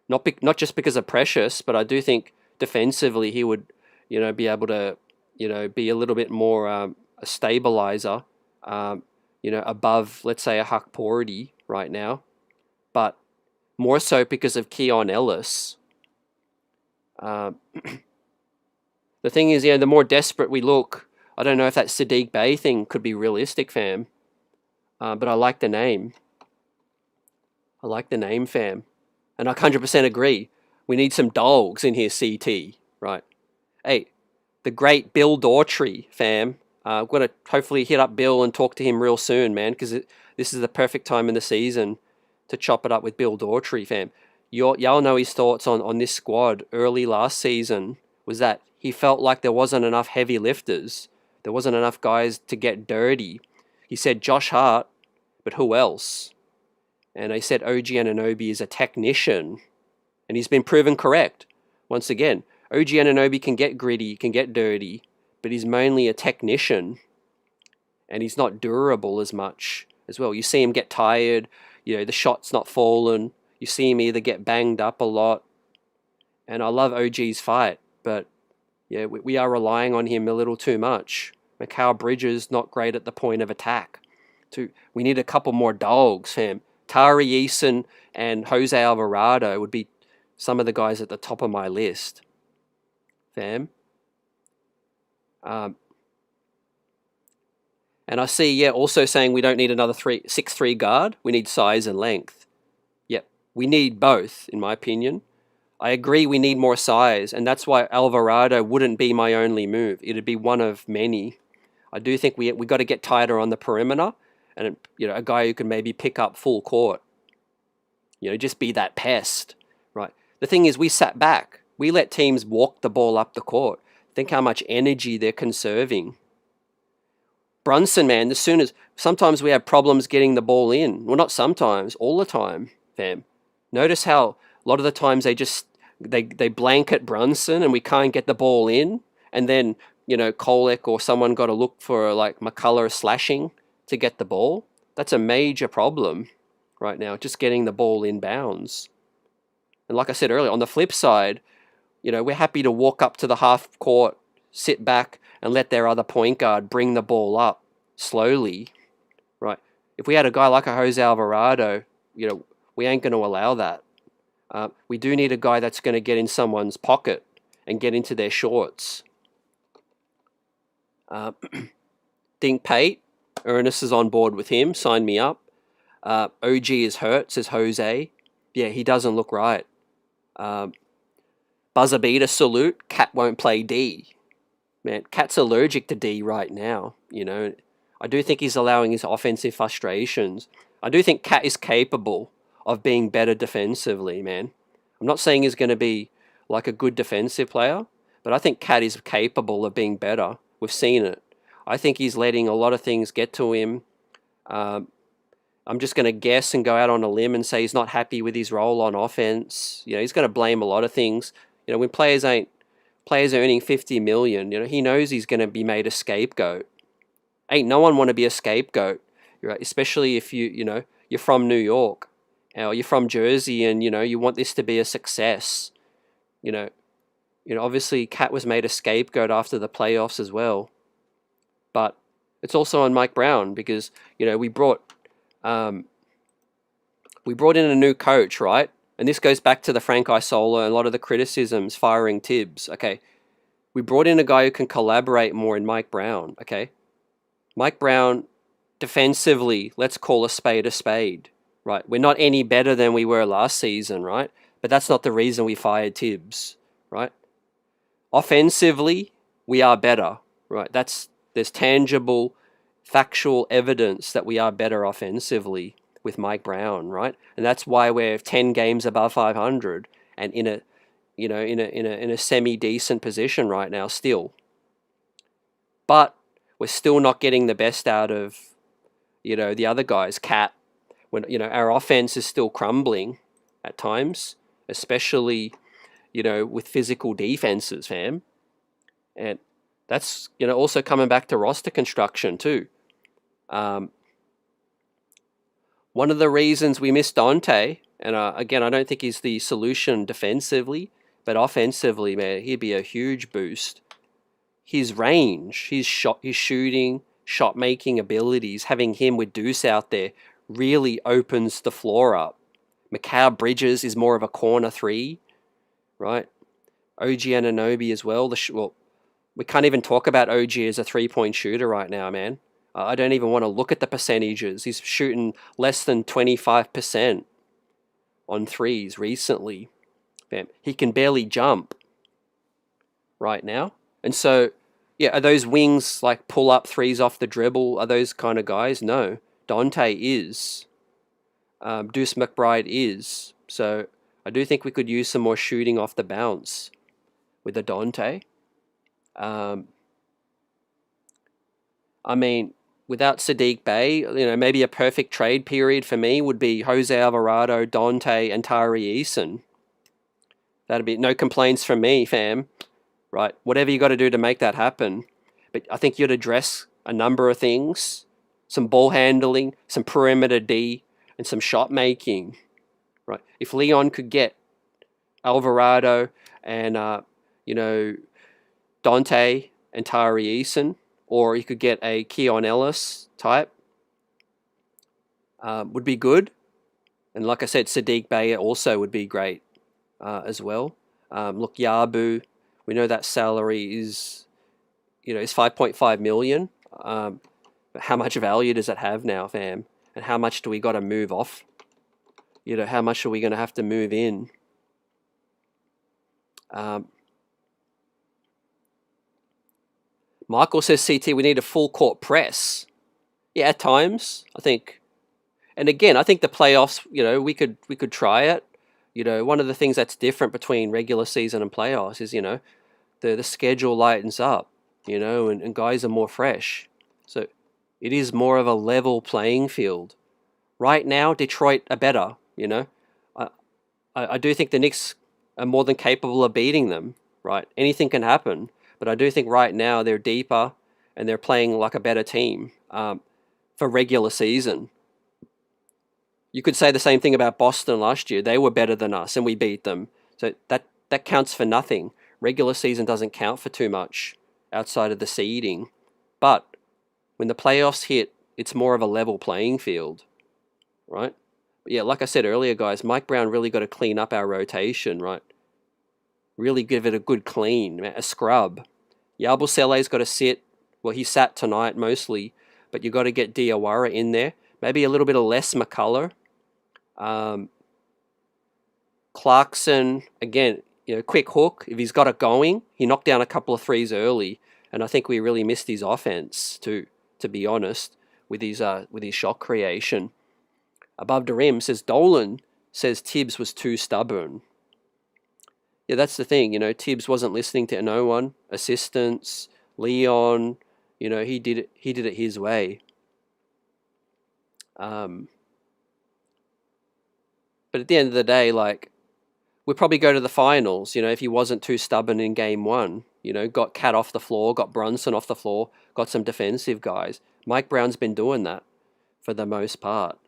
Not just because of Precious, but I do think defensively he would, be able to, be a little bit more a stabilizer, above, let's say, a Huck Porty right now. But more so because of Keon Ellis. The thing is, the more desperate we look, I don't know if that Sadiq Bey thing could be realistic, fam. But I like the name. I like the name, fam. And I 100% agree. We need some dogs in here, CT, right? Hey, the great Bill Daughtry, fam. I'm going to hopefully hit up Bill and talk to him real soon, man, because this is the perfect time in the season to chop it up with Bill Daughtry, fam. Y'all know his thoughts on this squad early last season was that he felt like there wasn't enough heavy lifters. There wasn't enough guys to get dirty. He said Josh Hart, but who else? And he said OG Anunoby is a technician. And he's been proven correct. Once again, OG Anunoby can get gritty, can get dirty, but he's mainly a technician. And he's not durable as much as well. You see him get tired, the shot's not falling. You see him either get banged up a lot. And I love OG's fight, but yeah, we are relying on him a little too much. Mikal Bridges not great at the point of attack. We need a couple more dogs, fam. Tari Eason and Jose Alvarado would be some of the guys at the top of my list, fam. And I see, also saying we don't need another 6'3" guard. We need size and length. Yep, we need both, in my opinion. I agree we need more size, and that's why Alvarado wouldn't be my only move. It'd be one of many. I do think we got to get tighter on the perimeter, and a guy who can maybe pick up full court. Just be that pest, right? The thing is, we sat back. We let teams walk the ball up the court. Think how much energy they're conserving. Brunson, man, sometimes we have problems getting the ball in. Well, not sometimes, all the time, fam. Notice how a lot of the times they blanket Brunson and we can't get the ball in. And then, Kolek or someone got to look for like McCullough slashing to get the ball. That's a major problem right now, just getting the ball in bounds. And like I said earlier, on the flip side, we're happy to walk up to the half court, sit back, and let their other point guard bring the ball up slowly, right? If we had a guy like a Jose Alvarado, we ain't going to allow that. We do need a guy that's going to get in someone's pocket and get into their shorts. Dink Pate, Ernest is on board with him. Sign me up. OG is hurt, says Jose. Yeah, he doesn't look right. Buzzer beater salute. Cat won't play D. Man, Cat's allergic to D right now. I do think he's allowing his offensive frustrations. I do think Cat is capable of being better defensively, man. I'm not saying he's going to be like a good defensive player, but I think Cat is capable of being better. We've seen it. I think he's letting a lot of things get to him. I'm just going to guess and go out on a limb and say he's not happy with his role on offense. He's going to blame a lot of things. When players earning $50 million, he knows he's going to be made a scapegoat. Ain't no one want to be a scapegoat, right? Especially if you're from New York or you're from Jersey and you want this to be a success. Obviously Cat was made a scapegoat after the playoffs as well. But it's also on Mike Brown because we brought in a new coach, right? And this goes back to the Frank Isola and a lot of the criticisms firing Tibbs. Okay, we brought in a guy who can collaborate more in Mike Brown. Okay, Mike Brown defensively, let's call a spade, right? We're not any better than we were last season, right? But that's not the reason we fired Tibbs, right? Offensively, we are better, right? There's tangible, factual evidence that we are better offensively with Mike Brown, right? And that's why we're 10 games above 500 and in a semi-decent position right now still. But we're still not getting the best out of, the other guys. Cat, when, our offense is still crumbling at times, especially, with physical defenses, fam. And that's, also coming back to roster construction too. One of the reasons we missed Dante, and again, I don't think he's the solution defensively, but offensively, man, he'd be a huge boost. His range, his shooting, shot-making abilities, having him with Deuce out there really opens the floor up. Mikal Bridges is more of a corner three, right? OG Anunoby as well. We can't even talk about OG as a three-point shooter right now, man. I don't even want to look at the percentages. He's shooting less than 25% on threes recently. Bam. He can barely jump right now. And so, Yeah, are those wings like pull up threes off the dribble? Are those kind of guys? No. Dante is. Deuce McBride is. So I do think we could use some more shooting off the bounce with a Dante. I mean, without Sadiq Bey, maybe a perfect trade period for me would be Jose Alvarado, Dante, and Tari Eason. That'd be no complaints from me, fam. Right? Whatever you got to do to make that happen. But I think you'd address a number of things: some ball handling, some perimeter D, and some shot making. Right? If Leon could get Alvarado and Dante and Tari Eason, or he could get a Keon Ellis type, would be good. And like I said, Sadiq Bey also would be great as well. Look, Yabu, we know that salary is 5.5 million. But how much value does it have now, fam? And how much do we got to move off? How much are we going to have to move in? Michael says, CT, we need a full court press. Yeah, at times, I think. And again, I think the playoffs, we could try it. One of the things that's different between regular season and playoffs is, the schedule lightens up, and guys are more fresh. So it is more of a level playing field. Right now, Detroit are better, I do think the Knicks are more than capable of beating them, right? Anything can happen. But I do think right now they're deeper and they're playing like a better team for regular season. You could say the same thing about Boston last year. They were better than us and we beat them. So that counts for nothing. Regular season doesn't count for too much outside of the seeding. But when the playoffs hit, it's more of a level playing field, right? But yeah, like I said earlier, guys, Mike Brown really got to clean up our rotation, right? Really give it a good clean, a scrub. Yabusele's got to sit. Well, he sat tonight mostly, but you got to get Diawara in there. Maybe a little bit of less McCullough. Clarkson, again, quick hook. If he's got it going, he knocked down a couple of threes early, and I think we really missed his offense too, to be honest, with his shot creation. Above the rim says Dolan says Tibbs was too stubborn. Yeah, that's the thing. Tibbs wasn't listening to no one. Assistants, Leon, he did it his way. But at the end of the day, we'd probably go to the finals, if he wasn't too stubborn in game one. Got Cat off the floor, got Brunson off the floor, got some defensive guys. Mike Brown's been doing that for the most part.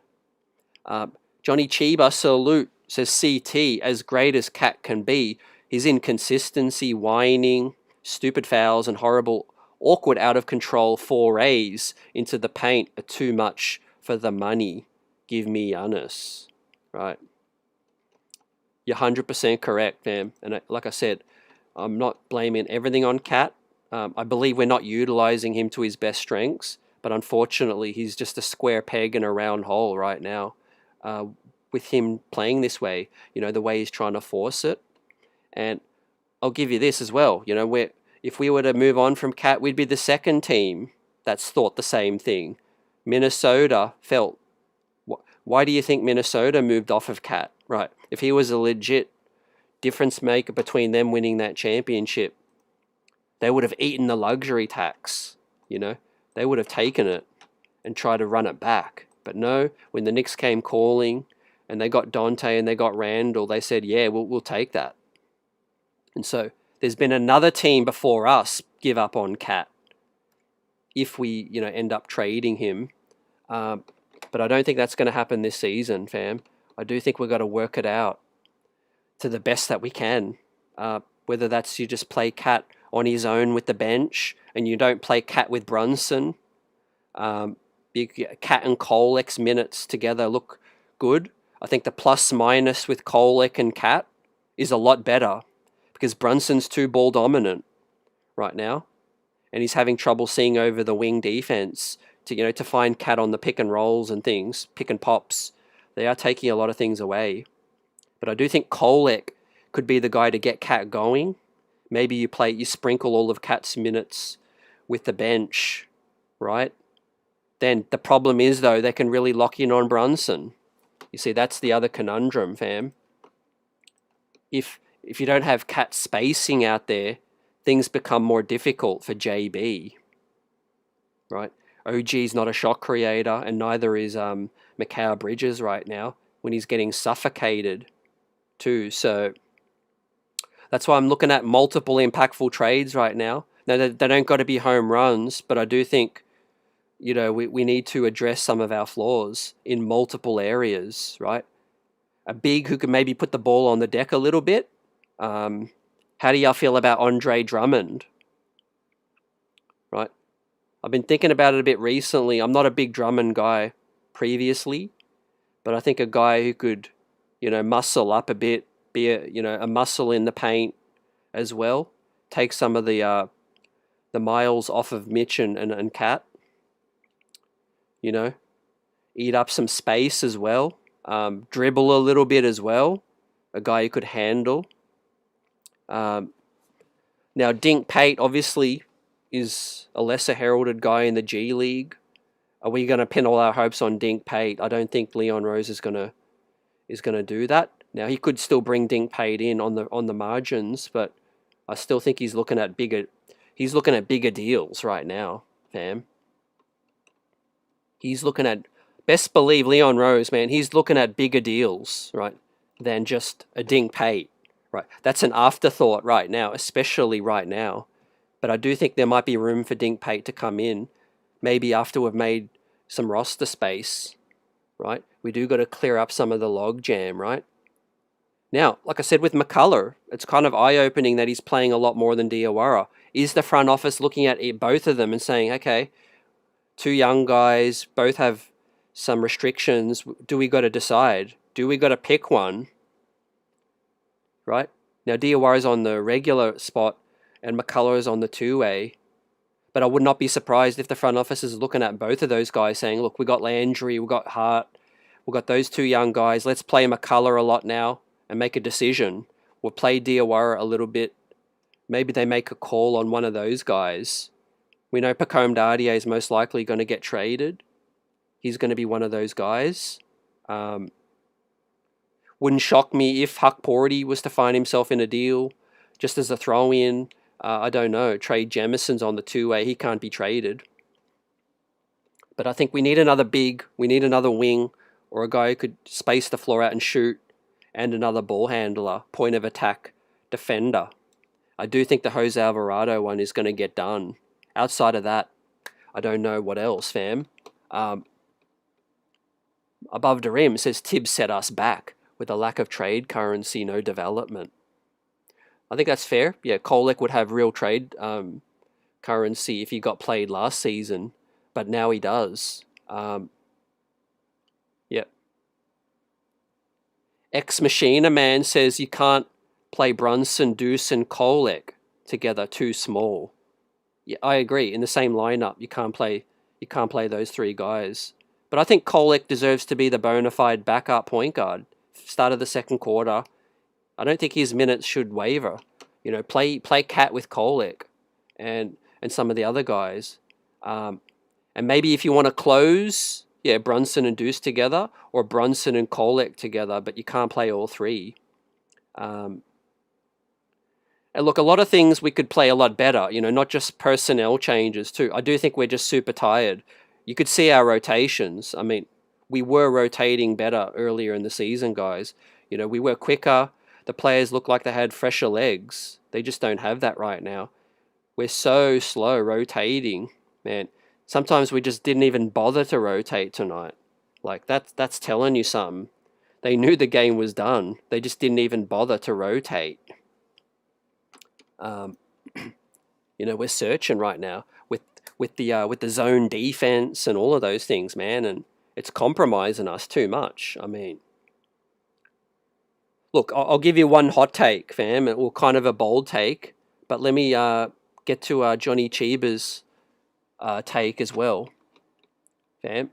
Johnny Chiba, salute, says CT, as great as Cat can be, his inconsistency, whining, stupid fouls, and horrible, awkward, out-of-control forays into the paint are too much for the money. Give me Giannis. Right. You're 100% correct, fam. And like I said, I'm not blaming everything on Cat. I believe we're not utilizing him to his best strengths, but unfortunately, he's just a square peg in a round hole right now. With him playing this way, the way he's trying to force it. And I'll give you this as well. If we were to move on from Cat, we'd be the second team that's thought the same thing. Minnesota felt. Why do you think Minnesota moved off of Cat? Right. If he was a legit difference maker between them winning that championship, they would have eaten the luxury tax. They would have taken it and tried to run it back. But no, when the Knicks came calling and they got Dante and they got Randall, they said, yeah, we'll take that. And so there's been another team before us give up on Cat if we, end up trading him. But I don't think that's going to happen this season, fam. I do think we've got to work it out to the best that we can. Whether that's you just play Cat on his own with the bench and you don't play Cat with Brunson. Cat and Kolek's minutes together look good. I think the plus minus with Kolek and Cat is a lot better because Brunson's too ball dominant right now, and he's having trouble seeing over the wing defense to find Cat on the pick and rolls and things, pick and pops. They are taking a lot of things away, but I do think Kolek could be the guy to get Cat going. Maybe you sprinkle all of Cat's minutes with the bench, right? Then the problem is, though, they can really lock in on Brunson. You see, that's the other conundrum, fam. If you don't have cat spacing out there, things become more difficult for JB, right? OG's not a shot creator, and neither is Mikal Bridges right now when he's getting suffocated too. So that's why I'm looking at multiple impactful trades right now. Now, they don't got to be home runs, but I do think, you know, we need to address some of our flaws in multiple areas, right? A big who can maybe put the ball on the deck a little bit. How do y'all feel about Andre Drummond? Right? I've been thinking about it a bit recently. I'm not a big Drummond guy previously, but I think a guy who could, you know, muscle up a bit, be a muscle in the paint as well, take some of the miles off of Mitch and Cat. You know, eat up some space as well, dribble a little bit as well, a guy who could handle. Now, Dink Pate obviously is a lesser heralded guy in the G League. Are we going to pin all our hopes on Dink Pate? I don't think Leon Rose is going to do that. Now, he could still bring Dink Pate in on the margins, but I still think he's looking at bigger deals right now, fam. He's looking at, best believe Leon Rose, man, he's looking at bigger deals, right, than just a Dink Pate, right? That's an afterthought right now, especially right now. But I do think there might be room for Dink Pate to come in, maybe after we've made some roster space, right? We do got to clear up some of the log jam, right? Now, like I said with McCullough, it's kind of eye-opening that he's playing a lot more than Diawara. Is the front office looking at both of them and saying, okay, two young guys, both have some restrictions. Do we got to decide? Do we got to pick one? Right? Now, Diawara's on the regular spot and McCullough is on the two-way. But I would not be surprised if the front office is looking at both of those guys saying, look, we got Landry, we got Hart, we got those two young guys. Let's play McCullough a lot now and make a decision. We'll play Diawara a little bit. Maybe they make a call on one of those guys. We know Pacome Dardier is most likely going to get traded. He's going to be one of those guys. Wouldn't shock me if Huck Porty was to find himself in a deal just as a throw-in. I don't know. Trade Jemison's on the two-way. He can't be traded. But I think we need another big. We need another wing or a guy who could space the floor out and shoot, and another ball handler, point of attack defender. I do think the Jose Alvarado one is going to get done. Outside of that, I don't know what else, fam. Above the rim, it says Tibbs set us back with a lack of trade currency, no development. I think that's fair. Yeah, Kolek would have real trade currency if he got played last season, but now he does. Yep. Ex Machina Man says you can't play Brunson, Deuce, and Kolek together, too small. Yeah, I agree. In the same lineup, you can't play those three guys. But I think Kolek deserves to be the bona fide backup point guard. Start of the second quarter. I don't think his minutes should waver. You know, play Cat with Kolek and some of the other guys. And maybe if you want to close, yeah, Brunson and Deuce together, or Brunson and Kolek together, but you can't play all three. And look, a lot of things we could play a lot better, you know, not just personnel changes too. I do think we're just super tired. You could see our rotations. I mean, we were rotating better earlier in the season, guys. You know, we were quicker. The players look like they had fresher legs. They just don't have that right now. We're so slow rotating, man. Sometimes we just didn't even bother to rotate tonight. Like, that's telling you something. They knew the game was done. They just didn't even bother to rotate. You know, we're searching right now with the zone defense and all of those things, man, and it's compromising us too much. I mean, look, I'll give you one hot take, fam, or kind of a bold take, but let me get to Johnny Chiba's take as well, fam.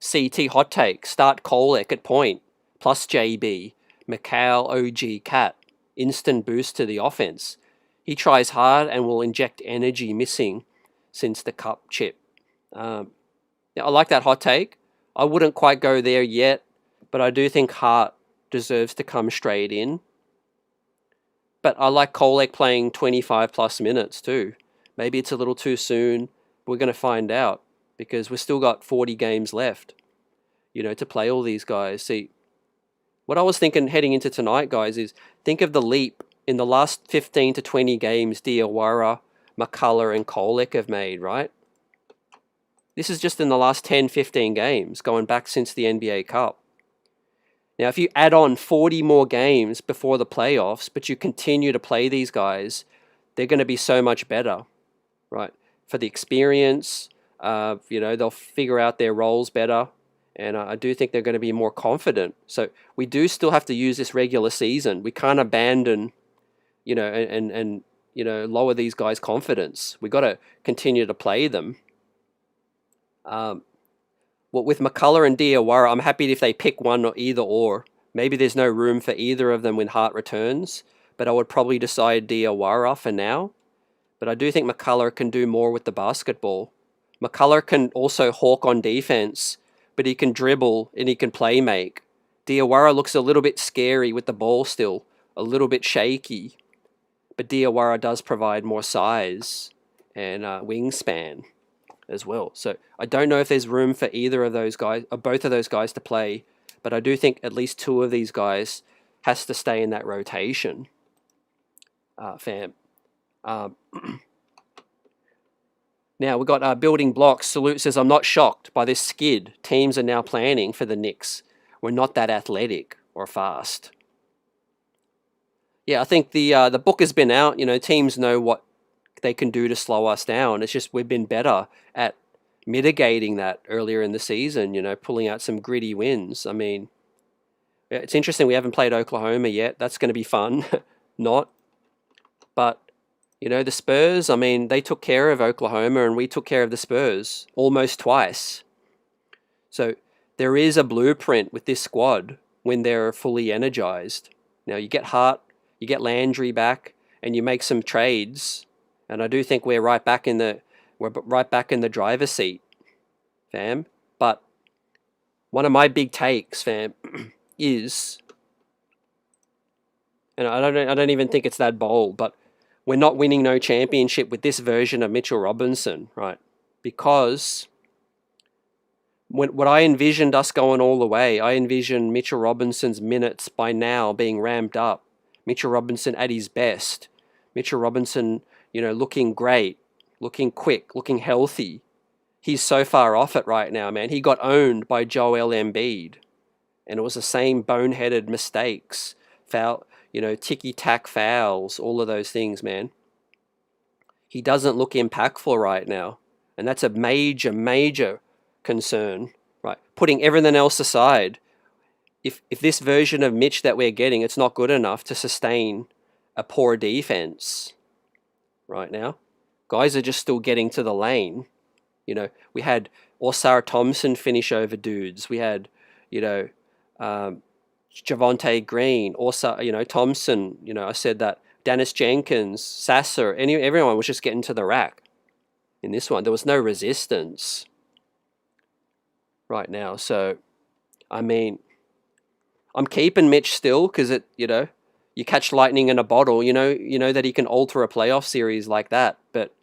CT hot take: start Kolek at point plus JB, Mikal, OG, Cat. Instant boost to the offense. He tries hard and will inject energy missing since the cup chip. Yeah, I like that hot take. I wouldn't quite go there yet, but I do think Hart deserves to come straight in. But I like Kolek playing 25 plus minutes too. Maybe it's a little too soon. We're going to find out because we've still got 40 games left, to play all these guys. See, what I was thinking heading into tonight, guys, is think of the leap in the last 15 to 20 games Diawara, McCullough, and Kolek have made, right? This is just in the last 10, 15 games, going back since the NBA Cup. Now, if you add on 40 more games before the playoffs, but you continue to play these guys, they're going to be so much better, right? For the experience, they'll figure out their roles better, and I do think they're going to be more confident. So we do still have to use this regular season. We can't abandon, and lower these guys' confidence. We got to continue to play them. With McCullough and Diawara, I'm happy if they pick one or either or. Maybe there's no room for either of them when Hart returns, but I would probably decide Diawara for now. But I do think McCullough can do more with the basketball. McCullough can also hawk on defense, but he can dribble and he can play make. Diawara looks a little bit scary with the ball still, a little bit shaky. But Diawara does provide more size and wingspan as well. So I don't know if there's room for either of those guys, or both of those guys to play, but I do think at least two of these guys has to stay in that rotation, fam. Now we've got Building Blocks. Salute says, I'm not shocked by this skid. Teams are now planning for the Knicks. We're not that athletic or fast. Yeah, I think the book has been out. Teams know what they can do to slow us down. It's just we've been better at mitigating that earlier in the season, pulling out some gritty wins. I mean, it's interesting we haven't played Oklahoma yet. That's going to be fun. Not. But, the Spurs, I mean, they took care of Oklahoma and we took care of the Spurs almost twice. So there is a blueprint with this squad when they're fully energized. Now, you get Hart, you get Landry back, and you make some trades. And I do think we're right back in the driver's seat, fam. But one of my big takes, fam, is, and I don't even think it's that bold, but we're not winning no championship with this version of Mitchell Robinson, right? Because what I envisioned us going all the way, I envisioned Mitchell Robinson's minutes by now being ramped up. Mitchell Robinson at his best. Mitchell Robinson, looking great, looking quick, looking healthy. He's so far off it right now, man. He got owned by Joel Embiid. And it was the same boneheaded mistakes, foul, ticky-tack fouls, all of those things, man. He doesn't look impactful right now. And that's a major, major concern, right? Putting everything else aside, if this version of Mitch that we're getting, it's not good enough to sustain a poor defense right now. Guys are just still getting to the lane. We had Osar Thompson finish over dudes. We had, Javonte Green, Osar, Thompson, I said that. Dennis Jenkins, Sasser, everyone was just getting to the rack in this one. There was no resistance right now. So, I mean, I'm keeping Mitch still because you catch lightning in a bottle, you know that he can alter a playoff series like that. But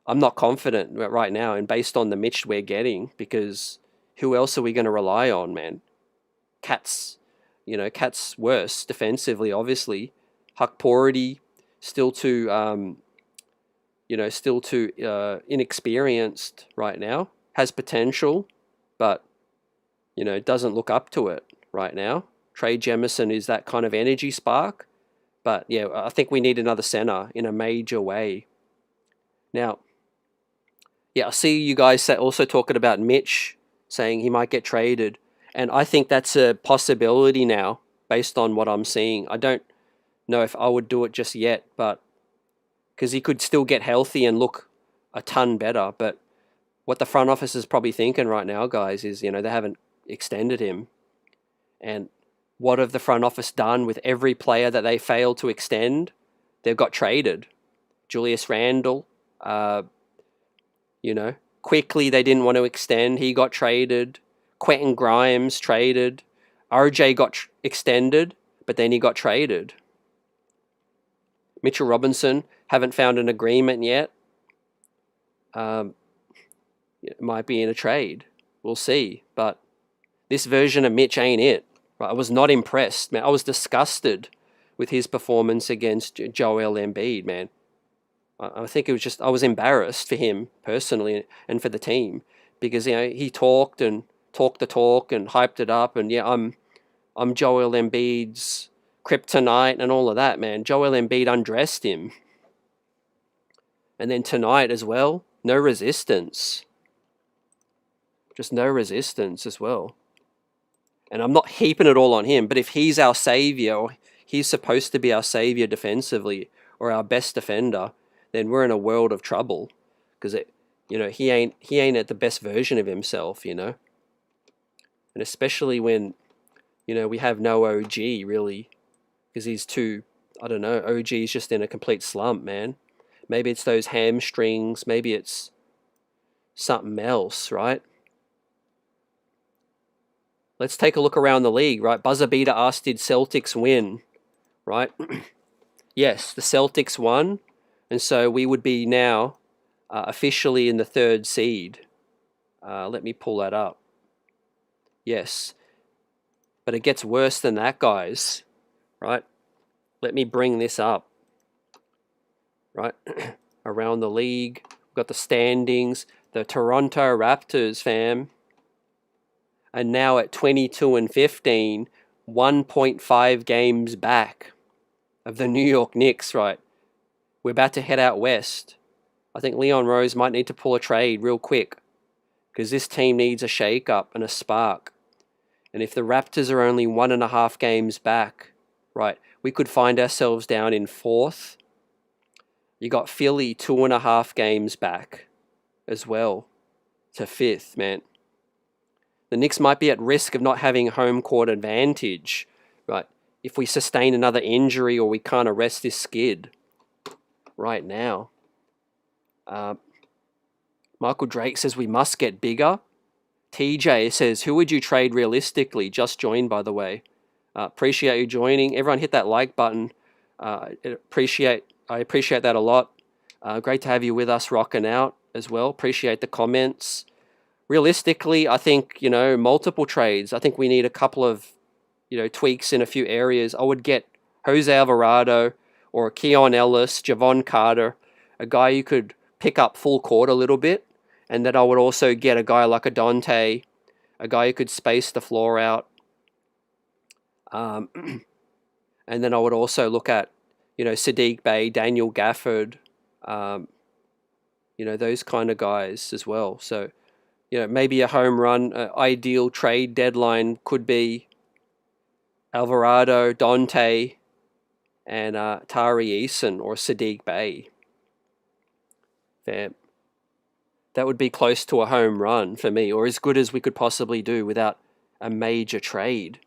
I'm not confident right now, and based on the Mitch we're getting, because who else are we going to rely on, man? Cat's worse defensively, obviously. Huck Pority, still too inexperienced right now. Has potential, but, doesn't look up to it right now. Trey Jemison is that kind of energy spark. But, yeah, I think we need another center in a major way. Now, yeah, I see you guys also talking about Mitch, saying he might get traded. And I think that's a possibility now, based on what I'm seeing. I don't know if I would do it just yet, but because he could still get healthy and look a ton better. But what the front office is probably thinking right now, guys, is, they haven't extended him. And what have the front office done with every player that they failed to extend? They've got traded. Julius Randle, You know, quickly they didn't want to extend. He got traded. Quentin Grimes traded. RJ got extended, but then he got traded. Mitchell Robinson, haven't found an agreement yet. It might be in a trade. We'll see. But this version of Mitch ain't it. Right? I was not impressed, man. I was disgusted with his performance against Joel Embiid, man. I think it was just, I was embarrassed for him personally and for the team, because, you know, he talked and talked the talk and hyped it up, and yeah, I'm Joel Embiid's kryptonite and all of that, man. Joel Embiid undressed him. And then tonight as well, no resistance. Just no resistance as well. And I'm not heaping it all on him, but if he's our savior, or he's supposed to be our savior defensively, or our best defender, then we're in a world of trouble, because he ain't at the best version of himself, you know. And especially when, you know, we have no OG really, because he's too, I don't know, OG's just in a complete slump, man. Maybe it's those hamstrings, maybe it's something else, right? Let's take a look around the league, right? Buzzer beater asked, did Celtics win, right? Yes, the Celtics won, and so we would be now officially in the 3rd seed. Let me pull that up. Yes, but it gets worse than that, guys, right? Let me bring this up, right? Around the league, we've got the standings. The Toronto Raptors, fam, are now at 22-15, 1.5 games back of the New York Knicks, right? We're about to head out west. I think Leon Rose might need to pull a trade real quick, because this team needs a shake-up and a spark. And if the Raptors are only 1.5 games back, right, we could find ourselves down in 4th. You got Philly 2.5 games back as well to 5th, man. The Knicks might be at risk of not having home court advantage, right? If we sustain another injury or we can't arrest this skid right now. Michael Drake says we must get bigger. TJ says, who would you trade realistically? Just joined, by the way. Appreciate you joining. Everyone hit that like button. I appreciate that a lot. Great to have you with us rocking out as well. Appreciate the comments. Realistically, I think, you know, multiple trades. I think we need a couple of, you know, tweaks in a few areas. I would get Jose Alvarado or Keon Ellis, Javon Carter, a guy you could pick up full court a little bit. And then I would also get a guy like a Dante, a guy who could space the floor out. And then I would also look at, you know, Sadiq Bey, Daniel Gafford, you know, those kind of guys as well. So, you know, maybe a home run, ideal trade deadline could be Alvarado, Dante, and Tari Eason or Sadiq Bey. Fam. That would be close to a home run for me, or as good as we could possibly do without a major trade.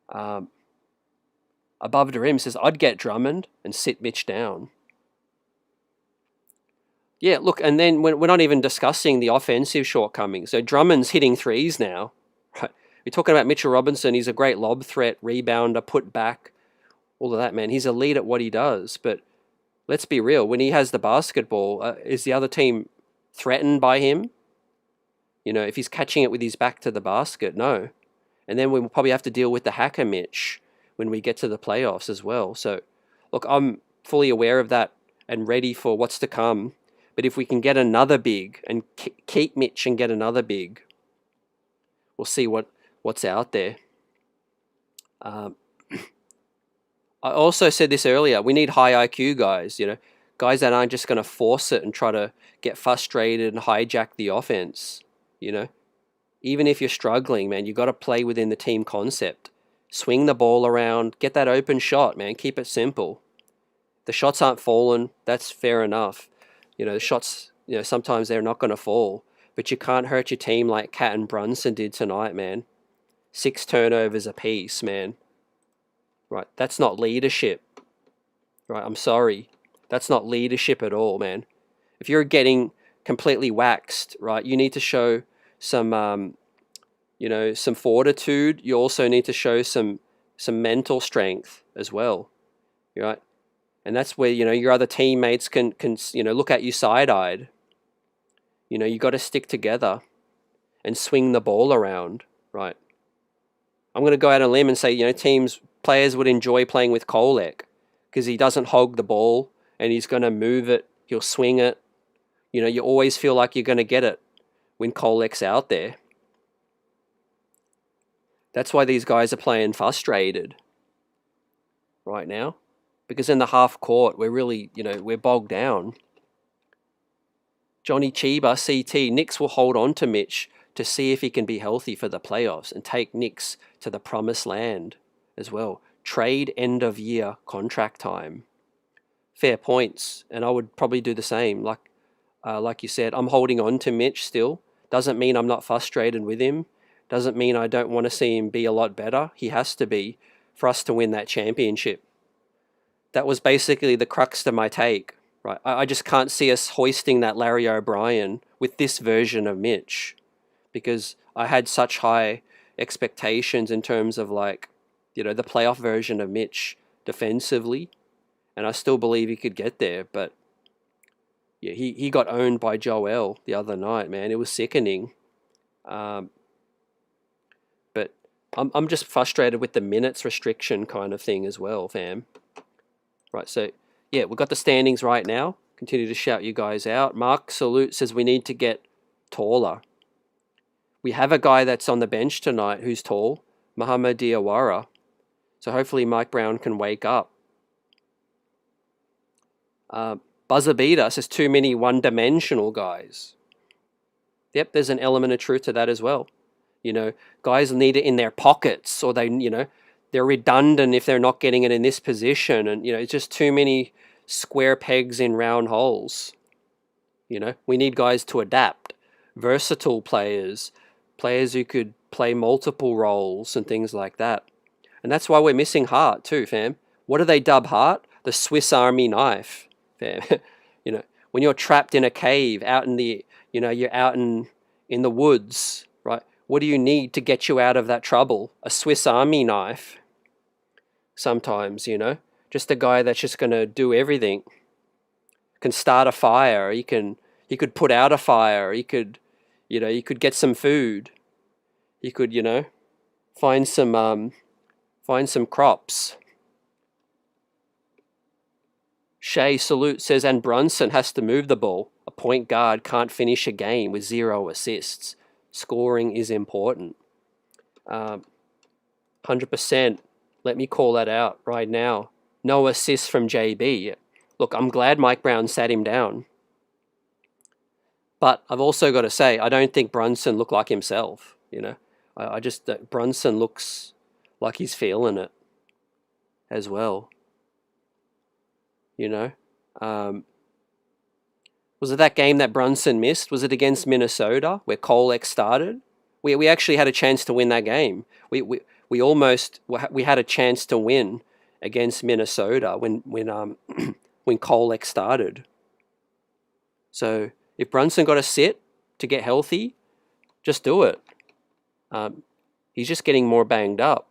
Above the Rim says, I'd get Drummond and sit Mitch down. Yeah, look, and then we're not even discussing the offensive shortcomings. So Drummond's hitting threes now. Right? We're talking about Mitchell Robinson. He's a great lob threat, rebounder, put back, all of that, man. He's elite at what he does. But let's be real. When he has the basketball, is the other team threatened by him? You know, if he's catching it with his back to the basket, no. And then we'll probably have to deal with the hacker Mitch when we get to the playoffs as well. So, look, I'm fully aware of that and ready for what's to come. But if we can get another big and keep Mitch and get another big, we'll see what's out there. I also said this earlier. We need high IQ guys, you know, guys that aren't just going to force it and try to get frustrated and hijack the offense, you know. Even if you're struggling, man, you got to play within the team concept. Swing the ball around, get that open shot, man. Keep it simple. The shots aren't falling. That's fair enough. You know, the shots, you know, sometimes they're not going to fall. But you can't hurt your team like Cat and Brunson did tonight, man. 6 turnovers apiece, man. Right, that's not leadership. Right, I'm sorry. That's not leadership at all, man. If you're getting completely waxed, right? You need to show some, some fortitude. You also need to show some mental strength as well, right? And that's where, your other teammates can look at you side-eyed. You got to stick together and swing the ball around, right? I'm going to go out on a limb and say, players would enjoy playing with Kolek because he doesn't hog the ball and he's going to move it. He'll swing it. You always feel like you're going to get it when Kolek's out there. That's why these guys are playing frustrated right now, because in the half court, we're really, we're bogged down. Johnny Chiba, CT, Knicks will hold on to Mitch to see if he can be healthy for the playoffs and take Knicks to the promised land as well. Trade end of year contract time. Fair points, and I would probably do the same. Like you said, I'm holding on to Mitch still. Doesn't mean I'm not frustrated with him. Doesn't mean I don't want to see him be a lot better. He has to be for us to win that championship. That was basically the crux to my take. Right, I just can't see us hoisting that Larry O'Brien with this version of Mitch, because I had such high expectations in terms of the playoff version of Mitch defensively, and I still believe he could get there. But yeah, he got owned by Joel the other night, man. It was sickening. But I'm just frustrated with the minutes restriction kind of thing as well, fam. Right, so yeah, we've got the standings right now. Continue to shout you guys out. Mark Salute says we need to get taller. We have a guy that's on the bench tonight who's tall, Muhammad Diawara. So hopefully Mike Brown can wake up. Buzzer Beater says too many one-dimensional guys. Yep, there's an element of truth to that as well. Guys need it in their pockets, or they're redundant if they're not getting it in this position. And, it's just too many square pegs in round holes. We need guys to adapt. Versatile players who could play multiple roles and things like that. And that's why we're missing Hart too, fam. What do they dub Hart? The Swiss Army knife, fam. When you're trapped in a cave out in the, you're out in the woods, right? What do you need to get you out of that trouble? A Swiss Army knife. Sometimes, just a guy that's just going to do everything. Can start a fire. He could put out a fire. He could get some food. He could, find some crops. Shea Salute says, and Brunson has to move the ball. A point guard can't finish a game with 0 assists. Scoring is important. 100%. Let me call that out right now. No assists from JB. Look, I'm glad Mike Brown sat him down. But I've also got to say, I don't think Brunson looked like himself. I just, Brunson looks like he's feeling it as well. Was it that game that Brunson missed? Was it against Minnesota where Kolek started? We actually had a chance to win that game. We had a chance to win against Minnesota when Kolek started. So if Brunson got to sit to get healthy, just do it. He's just getting more banged up.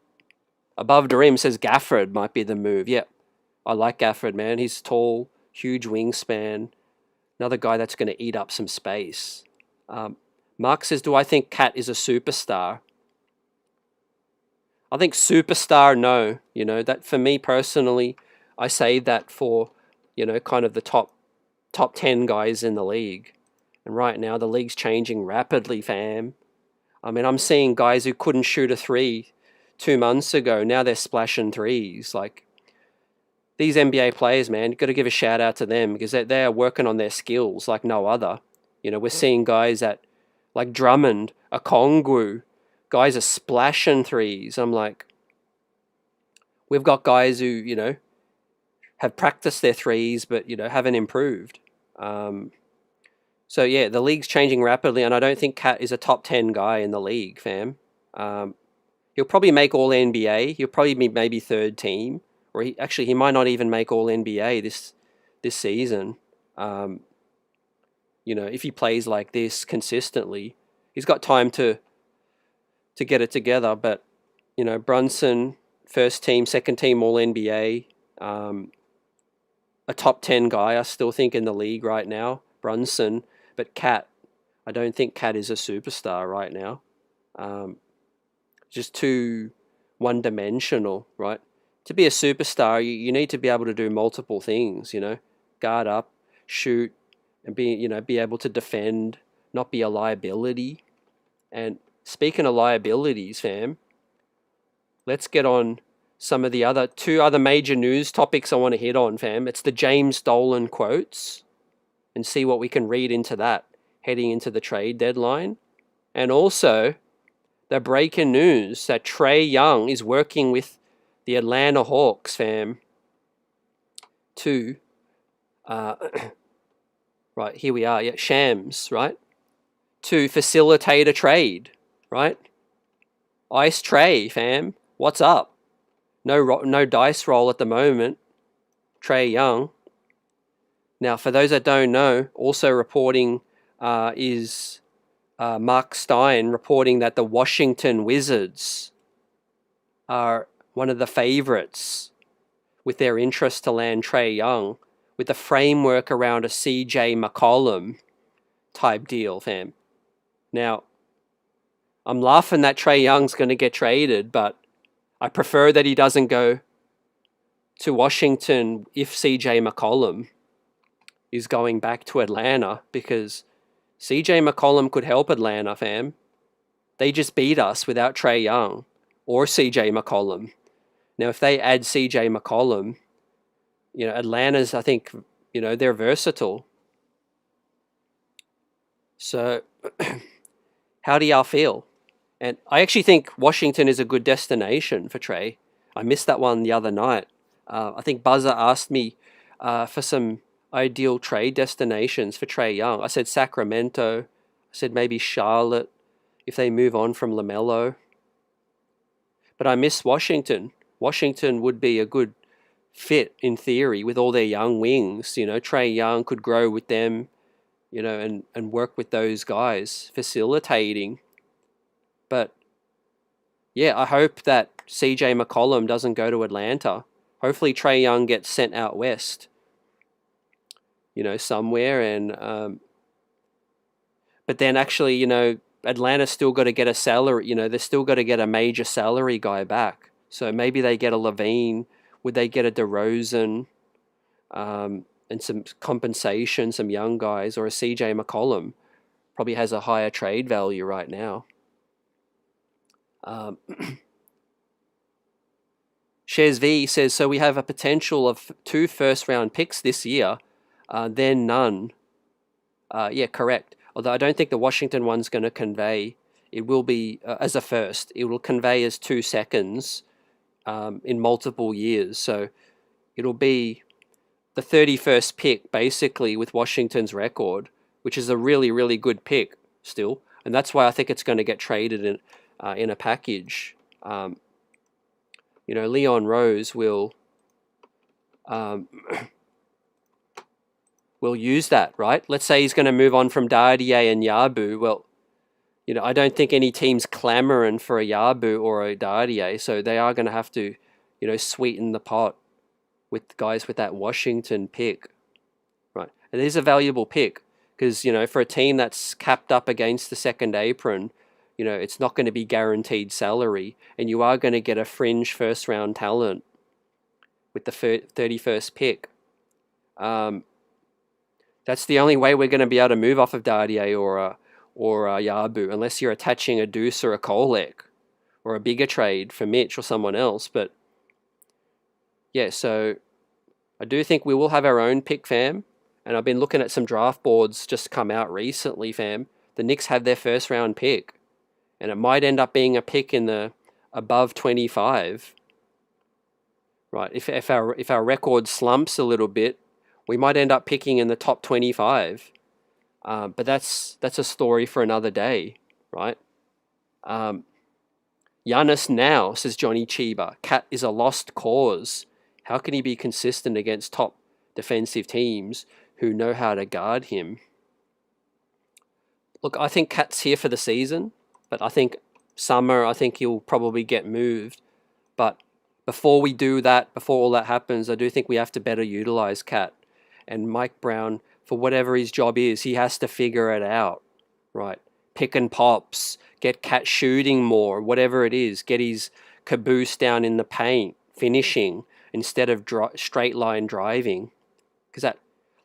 Above the rim says Gafford might be the move. Yep, I like Gafford, man. He's tall, huge wingspan. Another guy that's going to eat up some space. Mark says, do I think Cat is a superstar? I think superstar, no. That for me personally, I say that for, kind of the top 10 guys in the league. And right now, the league's changing rapidly, fam. I mean, I'm seeing guys who couldn't shoot a 3 2 months ago. Now they're splashing threes. Like, these NBA players, man, you've got to give a shout out to them because they are working on their skills like no other. We're seeing guys like Drummond, Okongwu, guys are splashing threes. I'm like, we've got guys who, have practiced their threes, but, haven't improved. So, yeah, the league's changing rapidly, and I don't think Cat is a top 10 guy in the league, fam. He'll probably make All-NBA. He'll probably be maybe third team. Or he might not even make All-NBA this season. if he plays like this consistently, he's got time to get it together. But Brunson, first team, second team All NBA, a top 10 guy, I still think, in the league right now, Brunson. But Cat, I don't think Cat is a superstar right now. Just too one-dimensional, right? To be a superstar, you need to be able to do multiple things, guard up, shoot, and be able to defend, not be a liability. And speaking of liabilities, fam, let's get on some of the two other major news topics I want to hit on, fam. It's the James Dolan quotes, and see what we can read into that heading into the trade deadline. And also the breaking news that Trae Young is working with the Atlanta Hawks, fam, to right, here we are, Shams, right, to facilitate a trade, right? Ice Trae, fam, what's up? No dice roll at the moment. Trae Young. Now, for those that don't know, also reporting is Mark Stein reporting that the Washington Wizards are one of the favorites with their interest to land Trae Young, with a framework around a CJ McCollum type deal, fam. Now, I'm laughing that Trae Young's going to get traded, but I prefer that he doesn't go to Washington if CJ McCollum is going back to Atlanta, because CJ McCollum could help Atlanta, fam. They just beat us without Trae Young or CJ McCollum. Now, if they add CJ McCollum, Atlanta's, I think, they're versatile. So, how do y'all feel? And I actually think Washington is a good destination for Trae. I missed that one the other night. I think Buzzer asked me for some ideal trade destinations for Trae Young. I said Sacramento. I said maybe Charlotte if they move on from LaMelo. But I miss Washington. Washington would be a good fit in theory with all their young wings. Trae Young could grow with them, and work with those guys, facilitating. But yeah, I hope that CJ McCollum doesn't go to Atlanta. Hopefully Trae Young gets sent out west, somewhere. And but then actually, Atlanta's still got to get a salary. They're still got to get a major salary guy back. So maybe they get a Levine. Would they get a DeRozan? And some compensation, some young guys, or a CJ McCollum probably has a higher trade value right now. Shares V says, so we have a potential of 2 first-round picks this year, then none. Yeah, correct. Although I don't think the Washington one's going to convey. It will be as a first. It will convey as 2 seconds in multiple years. So it'll be the 31st pick, basically, with Washington's record, which is a really, really good pick still. And that's why I think it's going to get traded in a package. Leon Rose will use that, right? Let's say he's going to move on from Dardier and Yabu. Well, I don't think any team's clamoring for a Yabu or a Dardier, so they are going to have to, sweeten the pot with guys with that Washington pick, right? And it is a valuable pick because, for a team that's capped up against the second apron, it's not going to be guaranteed salary, and you are going to get a fringe first-round talent with the 31st pick. That's the only way we're going to be able to move off of Dardier or Yabu, unless you're attaching a Deuce or a Kolek or a bigger trade for Mitch or someone else. But yeah, so I do think we will have our own pick, fam. And I've been looking at some draft boards just come out recently, fam. The Knicks have their first-round pick, and it might end up being a pick in the above 25. Right? If our record slumps a little bit, we might end up picking in the top 25. But that's a story for another day, right? Giannis now, says Johnny Chiba. Cat is a lost cause. How can he be consistent against top defensive teams who know how to guard him? Look, I think Cat's here for the season, but I think summer, I think he'll probably get moved. But before we do that, before all that happens, I do think we have to better utilize Cat. And Mike Brown, for whatever his job is, he has to figure it out, right? Pick and pops, get Cat shooting more, whatever it is, get his caboose down in the paint, finishing instead of straight line driving. Because that,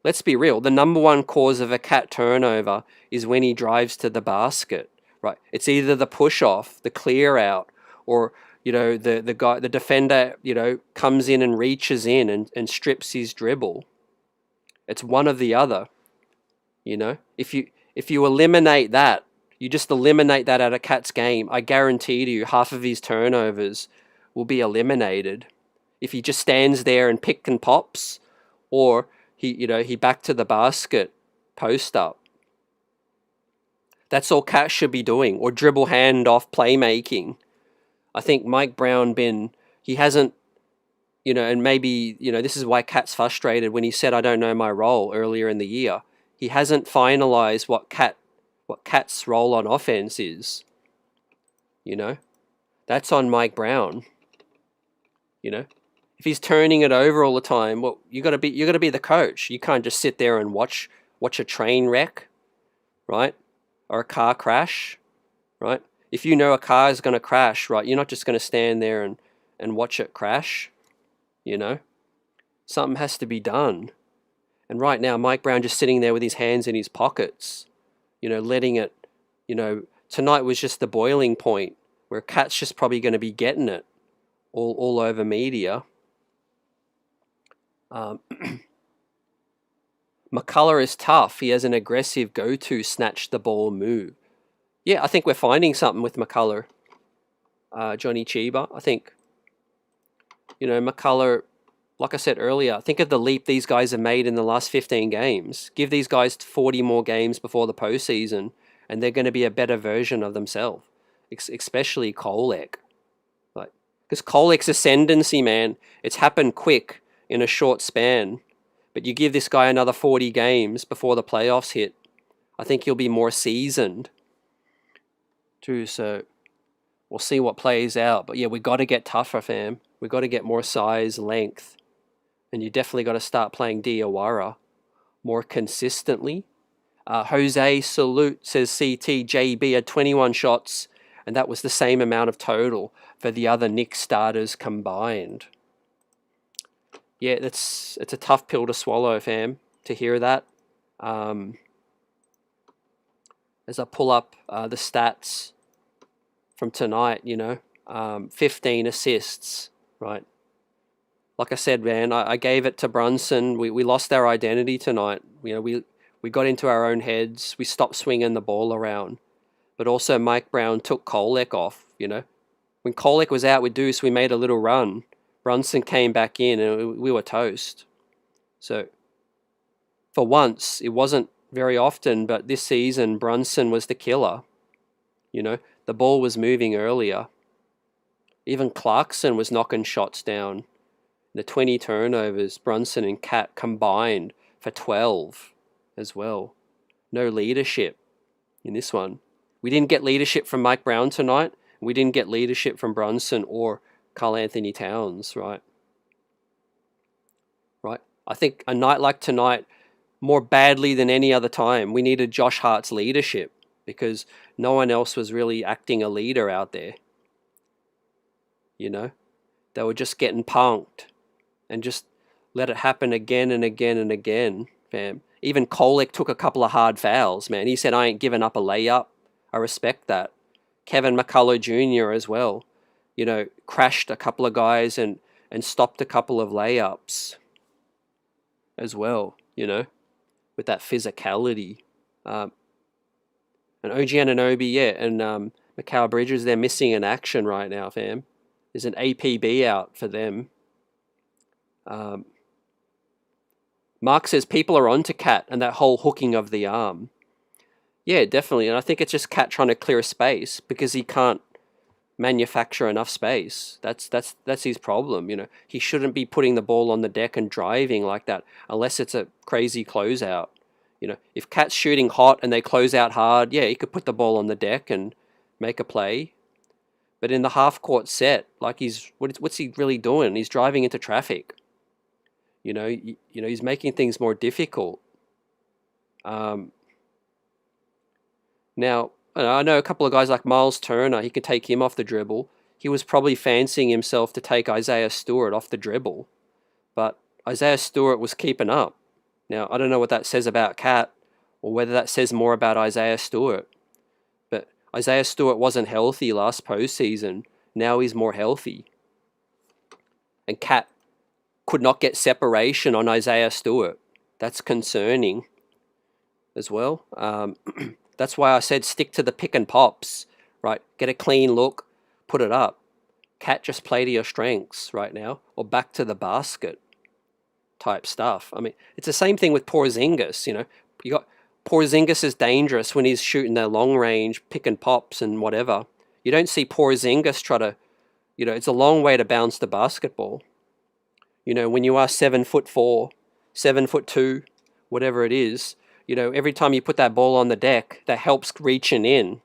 let's be real, the number one cause of a Cat turnover is when he drives to the basket, right? It's either the push off, the clear out, or the defender, comes in and reaches in and strips his dribble. It's one or the other. If you eliminate that, you just eliminate that out of Cat's game, I guarantee to you half of his turnovers will be eliminated. If he just stands there and pick and pops, or he back to the basket, post up. That's all Cat should be doing, or dribble handoff playmaking. I think Mike Brown he hasn't, and maybe, this is why Cat's frustrated when he said, I don't know my role earlier in the year. He hasn't finalized what Cat's role on offense is. That's on Mike Brown. If he's turning it over all the time, well, you gotta be the coach. You can't just sit there and watch a train wreck, right? Or a car crash, right? If you know a car is gonna crash, right, you're not just gonna stand there and watch it crash. Something has to be done. And right now, Mike Brown just sitting there with his hands in his pockets, letting it, tonight was just the boiling point where Cat's just probably going to be getting it all over media. McCullough is tough. He has an aggressive go-to snatch the ball move. Yeah, I think we're finding something with McCullough. Johnny Chiba, I think, McCullough, like I said earlier, think of the leap these guys have made in the last 15 games. Give these guys 40 more games before the postseason, and they're going to be a better version of themselves, especially Kolek. Because Kolek's ascendancy, man, it's happened quick in a short span. But you give this guy another 40 games before the playoffs hit, I think he'll be more seasoned too. So we'll see what plays out. But yeah, we got to get tougher, fam. We got to get more size, length. And you definitely got to start playing Diawara more consistently. Jose Salute says CTJB had 21 shots, and that was the same amount of total for the other Knicks starters combined. Yeah, it's a tough pill to swallow, fam, to hear that. As I pull up the stats from tonight, 15 assists, right? Like I said, man, I gave it to Brunson. We lost our identity tonight. We got into our own heads. We stopped swinging the ball around. But also Mike Brown took Kolek off, When Kolek was out with Deuce, we made a little run. Brunson came back in and we were toast. So for once, it wasn't very often, but this season, Brunson was the killer. The ball was moving earlier. Even Clarkson was knocking shots down. The 20 turnovers, Brunson and Cat combined for 12 as well. No leadership in this one. We didn't get leadership from Mike Brown tonight. We didn't get leadership from Brunson or Karl Anthony Towns, right? Right. I think a night like tonight, more badly than any other time, we needed Josh Hart's leadership because no one else was really acting a leader out there. They were just getting punked and just let it happen again and again and again, fam. Even Kolek took a couple of hard fouls, man. He said, I ain't giving up a layup. I respect that. Kevin McCullough Jr. as well, crashed a couple of guys and stopped a couple of layups as well, with that physicality. And OG Anunoby, yeah, and Mikal Bridges, they're missing in action right now, fam. There's an APB out for them. Mark says people are onto Cat and that whole hooking of the arm. Yeah, definitely. And I think it's just Cat trying to clear a space because he can't manufacture enough space. That's his problem. He shouldn't be putting the ball on the deck and driving like that unless it's a crazy closeout. You know, if Cat's shooting hot and they close out hard, yeah, he could put the ball on the deck and make a play. But in the half-court set, like what's he really doing? He's driving into traffic. You know, he's making things more difficult. Now, I know a couple of guys like Miles Turner, he could take him off the dribble. He was probably fancying himself to take Isaiah Stewart off the dribble, but Isaiah Stewart was keeping up. Now, I don't know what that says about Cat or whether that says more about Isaiah Stewart, but Isaiah Stewart wasn't healthy last postseason. Now he's more healthy. And Cat could not get separation on Isaiah Stewart. That's concerning as well. That's why I said stick to the pick and pops, right? Get a clean look, put it up. Cat, just play to your strengths right now, or back to the basket type stuff. I mean, it's the same thing with Porzingis. You know, you got Porzingis is dangerous when he's shooting their long range pick and pops and whatever. You don't see Porzingis try to, you know, it's a long way to bounce the basketball. You know, when you are 7'4", 7'2", whatever it is, you know, every time you put that ball on the deck, that helps reaching in,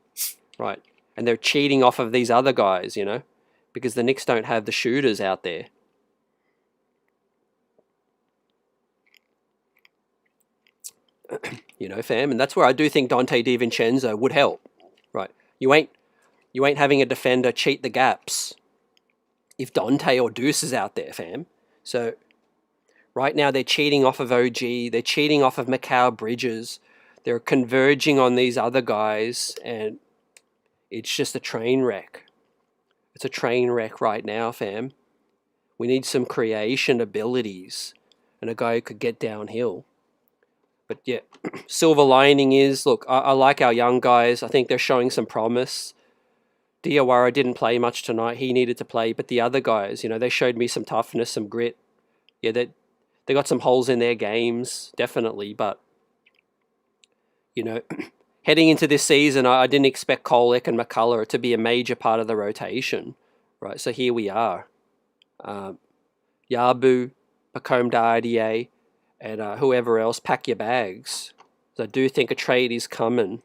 right? And they're cheating off of these other guys, you know, because the Knicks don't have the shooters out there. You know, fam, and that's where I do think Dante DiVincenzo would help, right? You ain't having a defender cheat the gaps if Dante or Deuce is out there, fam. So right now they're cheating off of OG, they're cheating off of Mikal Bridges, they're converging on these other guys, and it's just a train wreck. It's a train wreck right now, fam. We need some creation abilities and a guy who could get downhill. But yeah, silver lining is, look, I like our young guys. I think they're showing some promise. Diawara didn't play much tonight. He needed to play. But the other guys, you know, they showed me some toughness, some grit. Yeah, they got some holes in their games, definitely. But, you know, heading into this season, I didn't expect Kolek and McCullough to be a major part of the rotation, right? So here we are. Yabu, Pacome Dardier, and whoever else, pack your bags. So I do think a trade is coming,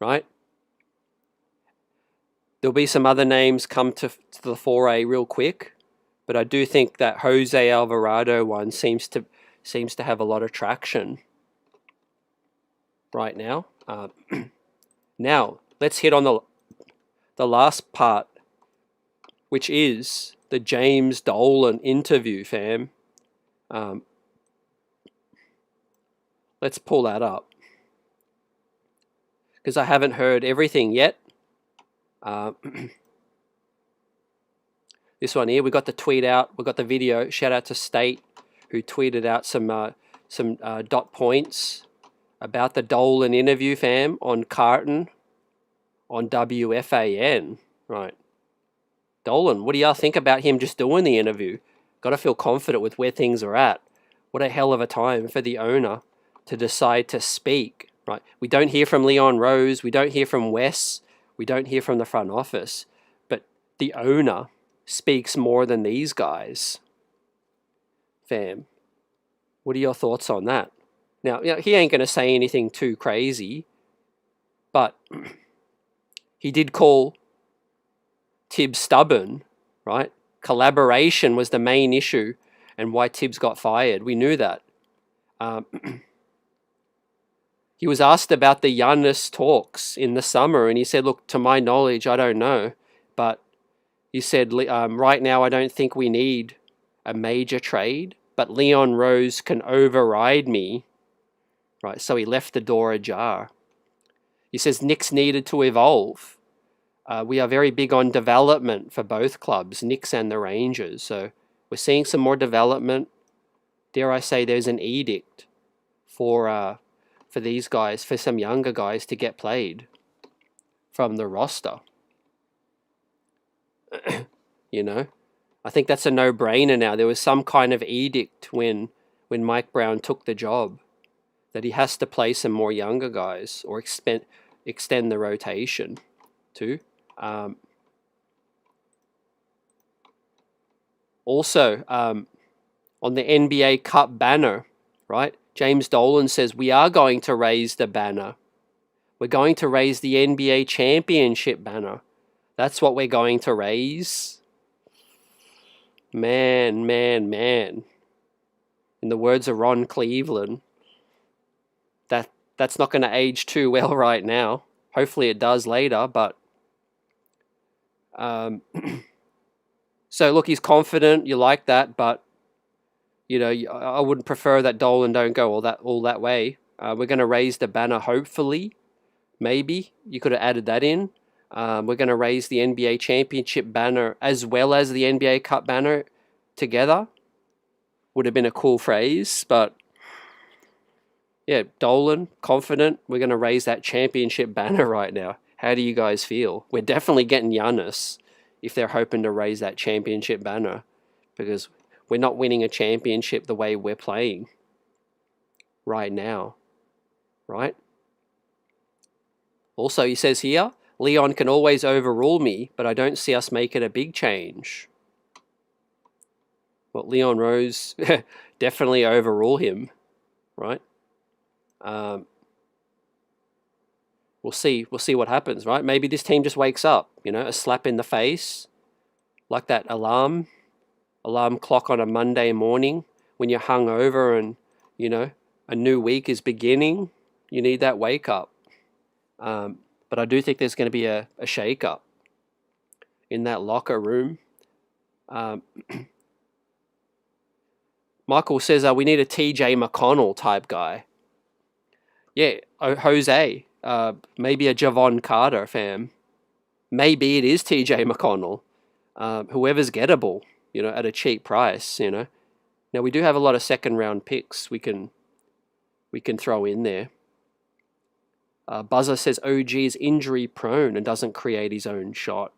right? There'll be some other names come to the foray real quick, but I do think that Jose Alvarado one seems to have a lot of traction right now. Now let's hit on the last part, which is the James Dolan interview, fam. Let's pull that up because I haven't heard everything yet. This one here, we got the tweet out, we got the video. Shout out to State, who tweeted out some dot points about the Dolan interview, fam, on Carton, on WFAN, right? Dolan, what do y'all think about him just doing the interview? Got to feel confident with where things are at. What a hell of a time for the owner to decide to speak, right? We don't hear from Leon Rose, we don't hear from Wes, we don't hear from the front office, but the owner speaks more than these guys. Fam, what are your thoughts on that? Now, you know, he ain't going to say anything too crazy, but he did call Tibbs stubborn, right? Collaboration was the main issue and why Tibbs got fired. We knew that. He was asked about the Giannis talks in the summer, and he said, look, to my knowledge, I don't know. But he said, right now, I don't think we need a major trade, but Leon Rose can override me. Right, so he left the door ajar. He says Knicks needed to evolve. We are very big on development for both clubs, Knicks and the Rangers. So we're seeing some more development. Dare I say there's an edict for these guys, for some younger guys to get played from the roster. You know, I think that's a no-brainer now. There was some kind of edict when Mike Brown took the job that he has to play some more younger guys or extend the rotation too. Also, on the NBA Cup banner, right? James Dolan says, we are going to raise the banner. We're going to raise the NBA championship banner. That's what we're going to raise. Man, man, man. In the words of Ron Cleveland, that's not going to age too well right now. Hopefully it does later, but so look, he's confident. You like that, but you know, I wouldn't prefer that Dolan don't go all that way. We're going to raise the banner. Hopefully, maybe you could have added that in. We're going to raise the NBA championship banner as well as the NBA Cup banner together. Would have been a cool phrase, but yeah, Dolan, confident. We're going to raise that championship banner right now. How do you guys feel? We're definitely getting Giannis if they're hoping to raise that championship banner, because we're not winning a championship the way we're playing right now, right? Also, he says here, Leon can always overrule me, but I don't see us making a big change. Well, Leon Rose definitely overrule him, right? We'll see what happens, right? Maybe this team just wakes up, you know, a slap in the face, like that alarm clock on a Monday morning when you're hungover and, you know, a new week is beginning. You need that wake up. But I do think there's going to be a shake up in that locker room. Michael says we need a TJ McConnell type guy. Yeah, Jose. Maybe a Javon Carter, fam. Maybe it is TJ McConnell. Whoever's gettable, you know, at a cheap price, you know. Now, we do have a lot of second-round picks we can throw in there. Buzzer says OG is injury-prone and doesn't create his own shot.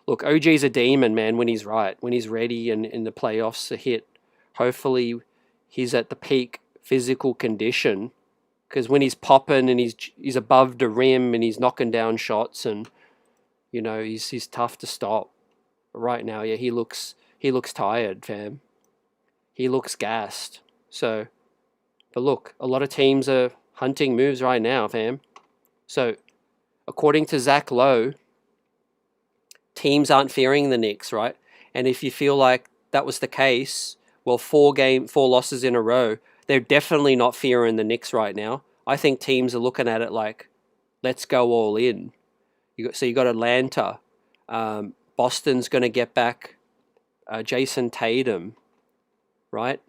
Look, OG's a demon, man, when he's right. When he's ready and in the playoffs to hit, hopefully he's at the peak physical condition, because when he's popping and he's above the rim and he's knocking down shots and, you know, he's tough to stop. Right now, yeah, he looks tired, fam. He looks gassed. So, but look, a lot of teams are hunting moves right now, fam. So, according to Zach Lowe, teams aren't fearing the Knicks, right? And if you feel like that was the case, well, 4 losses in a row, they're definitely not fearing the Knicks right now. I think teams are looking at it like, let's go all in. So you got Atlanta. Boston's going to get back Jason Tatum, right?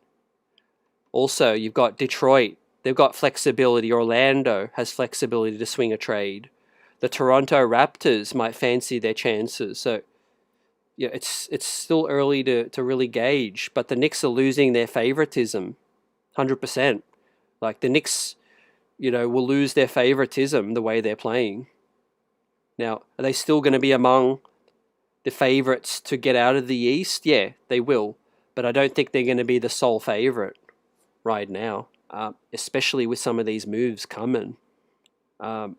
Also, you've got Detroit. They've got flexibility. Orlando has flexibility to swing a trade. The Toronto Raptors might fancy their chances. So, yeah, it's still early to really gauge. But the Knicks are losing their favoritism, 100%. Like, the Knicks, you know, will lose their favoritism the way they're playing. Now, are they still going to be among the favorites to get out of the East? Yeah, they will. But I don't think they're going to be the sole favorite right now, especially with some of these moves coming. Johnny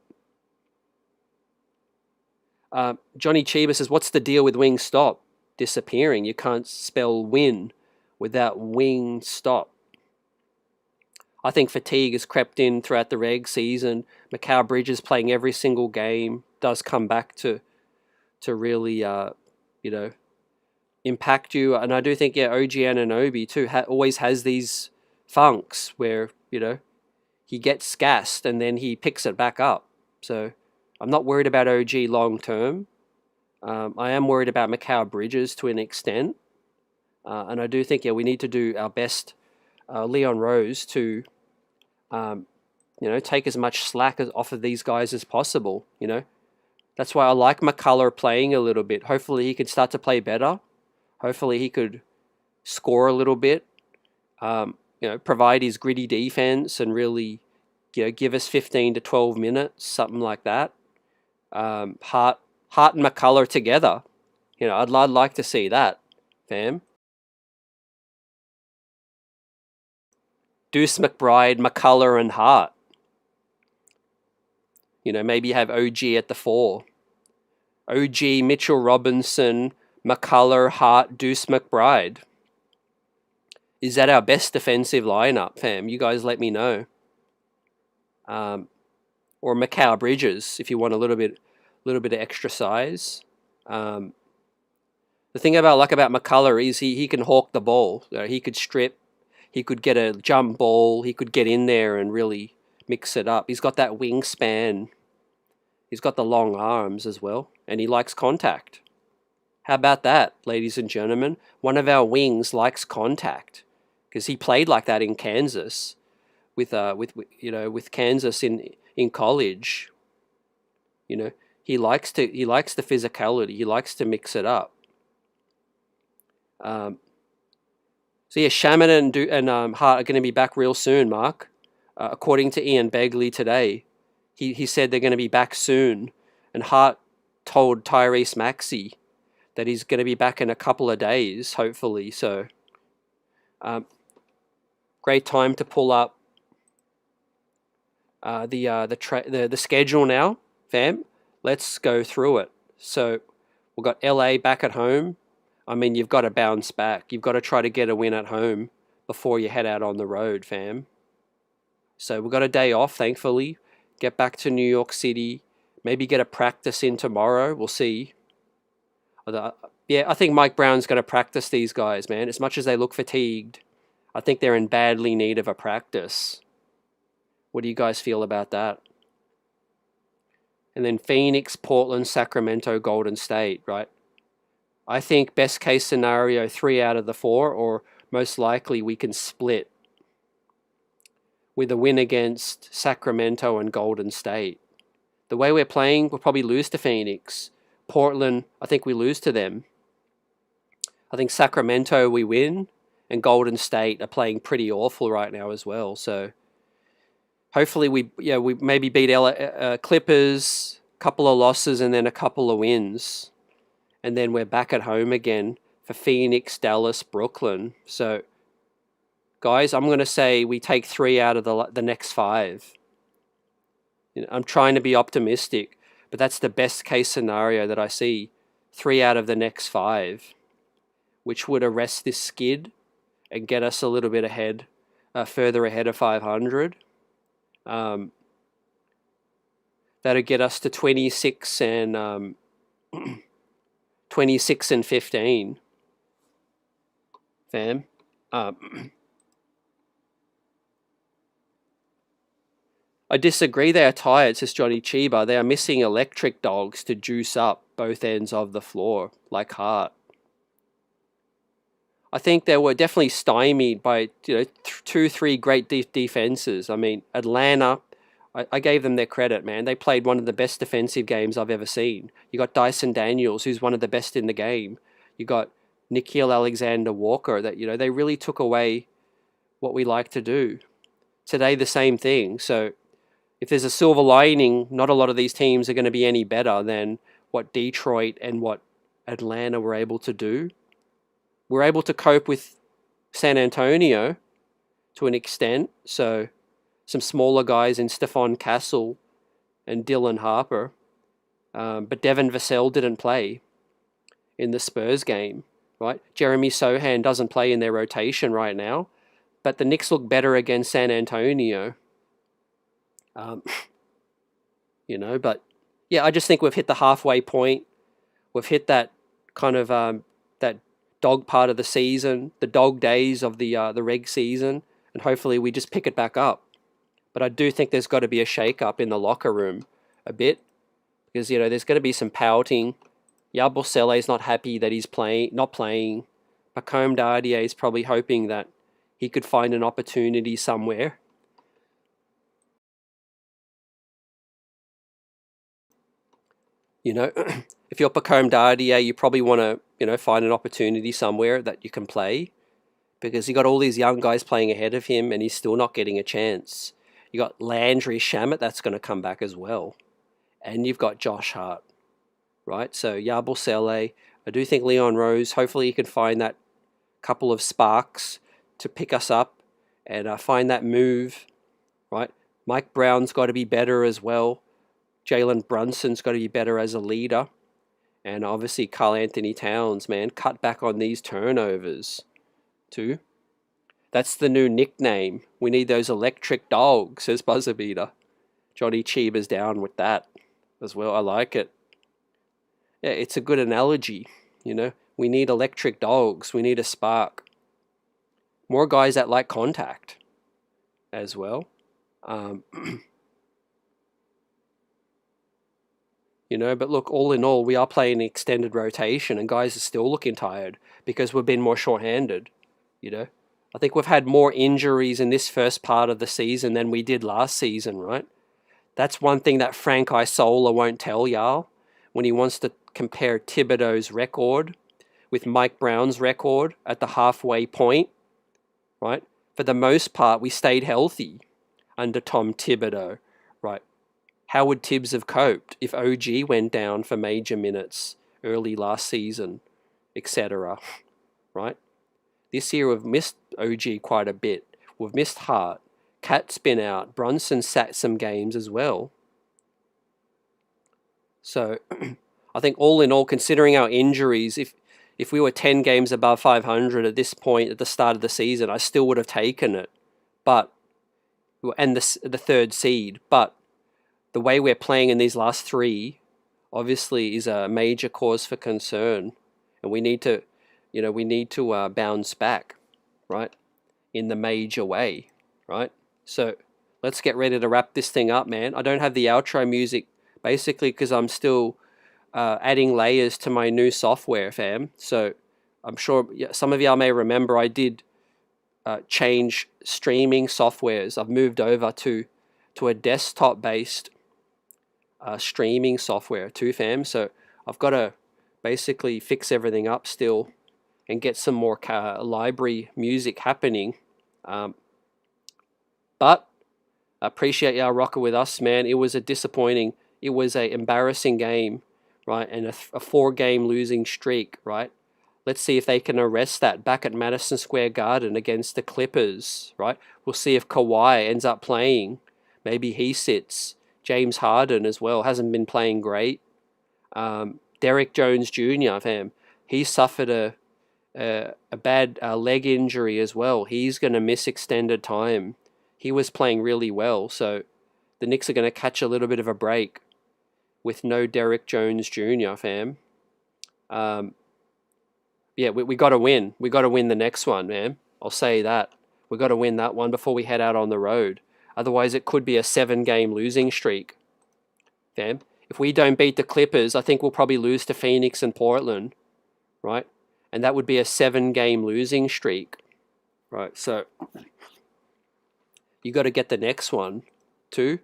Chiba says, what's the deal with Wingstop disappearing? You can't spell win without Wingstop. I think fatigue has crept in throughout the reg season. Mikal Bridges playing every single game does come back to really, you know, impact you. And I do think, yeah, OG Anunoby too always has these funks where, you know, he gets gassed and then he picks it back up. So I'm not worried about OG long term. I am worried about Mikal Bridges to an extent. And I do think, yeah, we need to do our best, Leon Rose, to, you know, take as much slack off of these guys as possible, you know. That's why I like McCullough playing a little bit. Hopefully he could start to play better. Hopefully he could score a little bit, you know, provide his gritty defense and really, you know, give us 15 to 12 minutes, something like that. Hart and McCullough together. You know, I'd like to see that, fam. Deuce McBride, McCullough, and Hart. You know, maybe have OG at the 4. OG, Mitchell Robinson, McCullough, Hart, Deuce McBride. Is that our best defensive lineup, fam? You guys let me know. Or Macau Bridges, if you want a little bit of extra size. The thing about McCullough is he can hawk the ball. He could strip, he could get a jump ball, he could get in there and really mix it up. He's got that wingspan. He's got the long arms as well, and he likes contact. How about that, ladies and gentlemen? One of our wings likes contact because he played like that in Kansas, with Kansas in college. He likes the physicality. He likes to mix it up. So yeah, Shaman and Hart are going to be back real soon, Mark. According to Ian Begley today, he said they're going to be back soon, and Hart told Tyrese Maxey that he's going to be back in a couple of days, hopefully. So, great time to pull up the schedule now, fam. Let's go through it. So, we've got LA back at home. I mean, you've got to bounce back. You've got to try to get a win at home before you head out on the road, fam. So we've got a day off, thankfully. Get back to New York City. Maybe get a practice in tomorrow. We'll see. Yeah, I think Mike Brown's going to practice these guys, man. As much as they look fatigued, I think they're in badly need of a practice. What do you guys feel about that? And then Phoenix, Portland, Sacramento, Golden State, right? I think best case scenario, 3 out of the 4, or most likely we can split with a win against Sacramento and Golden State. The way we're playing, we'll probably lose to Phoenix. Portland, I think we lose to them. I think Sacramento we win, and Golden State are playing pretty awful right now as well. So hopefully we maybe beat Clippers, a couple of losses and then a couple of wins. And then we're back at home again for Phoenix, Dallas, Brooklyn. So, guys, I'm going to say we take 3 out of the next 5. I'm trying to be optimistic, but that's the best case scenario that I see. 3 out of the next 5, which would arrest this skid and get us a little bit ahead, further ahead of 500. That'll get us to 26 and 15, fam. I disagree. They are tired, says Johnny Chiba. They are missing electric dogs to juice up both ends of the floor, like Hart. I think they were definitely stymied by 2-3 great defenses. I mean, Atlanta, I gave them their credit, man. They played one of the best defensive games I've ever seen. You got Dyson Daniels, who's one of the best in the game. You got Nickeil Alexander-Walker. That they really took away what we like to do. Today, the same thing. So, if there's a silver lining, not a lot of these teams are going to be any better than what Detroit and what Atlanta were able to do. We're able to cope with San Antonio to an extent. So, some smaller guys in Stephon Castle and Dylan Harper. But Devin Vassell didn't play in the Spurs game, right? Jeremy Sohan doesn't play in their rotation right now. But the Knicks look better against San Antonio. But yeah, I just think we've hit the halfway point. We've hit that kind of that dog part of the season, the dog days of the reg season, and hopefully we just pick it back up. But I do think there's got to be a shake-up in the locker room a bit, because there's going to be some pouting. Yabusele is not happy that he's not playing. Pacome Dardier is probably hoping that he could find an opportunity somewhere. If you're Pacome Dardier, you probably want to, find an opportunity somewhere that you can play, because you got all these young guys playing ahead of him and he's still not getting a chance. You got Landry Shamet, that's going to come back as well. And you've got Josh Hart, right? So Yabusele, I do think Leon Rose, hopefully he can find that couple of sparks to pick us up and find that move, right? Mike Brown's got to be better as well. Jalen Brunson's got to be better as a leader. And obviously Karl Anthony Towns, man, cut back on these turnovers too. That's the new nickname. We need those electric dogs, says Buzzerbeater. Johnny Cheever's down with that as well. I like it. Yeah, it's a good analogy, you know. We need electric dogs. We need a spark. More guys that like contact as well. You know, but look, all in all, we are playing extended rotation and guys are still looking tired because we've been more short-handed, you know. I think we've had more injuries in this first part of the season than we did last season, right? That's one thing that Frank Isola won't tell y'all when he wants to compare Thibodeau's record with Mike Brown's record at the halfway point, right? For the most part, we stayed healthy under Tom Thibodeau, right? How would Tibbs have coped if OG went down for major minutes early last season, etc., right? This year we've missed OG quite a bit. We've missed Hart. Cat's been out. Brunson sat some games as well. So I think all in all, considering our injuries, if we were 10 games above 500 at this point at the start of the season, I still would have taken it. But, and the third seed. But the way we're playing in these last three obviously is a major cause for concern. And we need to, you know, bounce back, right, in the major way, right? So let's get ready to wrap this thing up, man. I don't have the outro music, basically because I'm still adding layers to my new software, fam. So I'm sure some of y'all may remember I did change streaming softwares. I've moved over to a desktop-based streaming software too, fam. So I've got to basically fix everything up still and get some more library music happening. But I appreciate y'all rocking with us, man. It was a disappointing, it was a embarrassing game, right? And a 4-game losing streak, right? Let's see if they can arrest that back at Madison Square Garden against the Clippers, right? We'll see if Kawhi ends up playing. Maybe he sits. James Harden as well hasn't been playing great. Derek Jones Jr., fam, he suffered a bad leg injury as well. He's going to miss extended time. He was playing really well, so the Knicks are going to catch a little bit of a break with no Derek Jones Jr., fam. Yeah, we got to win. We got to win the next one, man. I'll say that. We got to win that one before we head out on the road. Otherwise, it could be a 7-game losing streak, fam. If we don't beat the Clippers, I think we'll probably lose to Phoenix and Portland, right? And that would be a 7-game losing streak, right? So you got to get the next one too,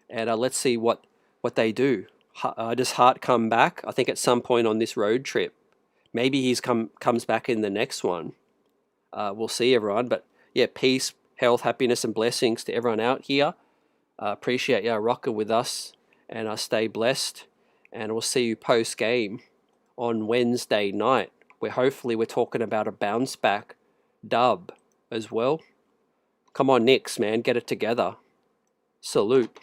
and let's see what they do. Does Hart come back? I think at some point on this road trip. Maybe he's comes back in the next one. We'll see, everyone. But yeah, peace, health, happiness, and blessings to everyone out here. Appreciate y'all rocking with us, and stay blessed. And we'll see you post game on Wednesday night, where hopefully we're talking about a bounce back dub as well. Come on, Knicks, man, get it together. Salute.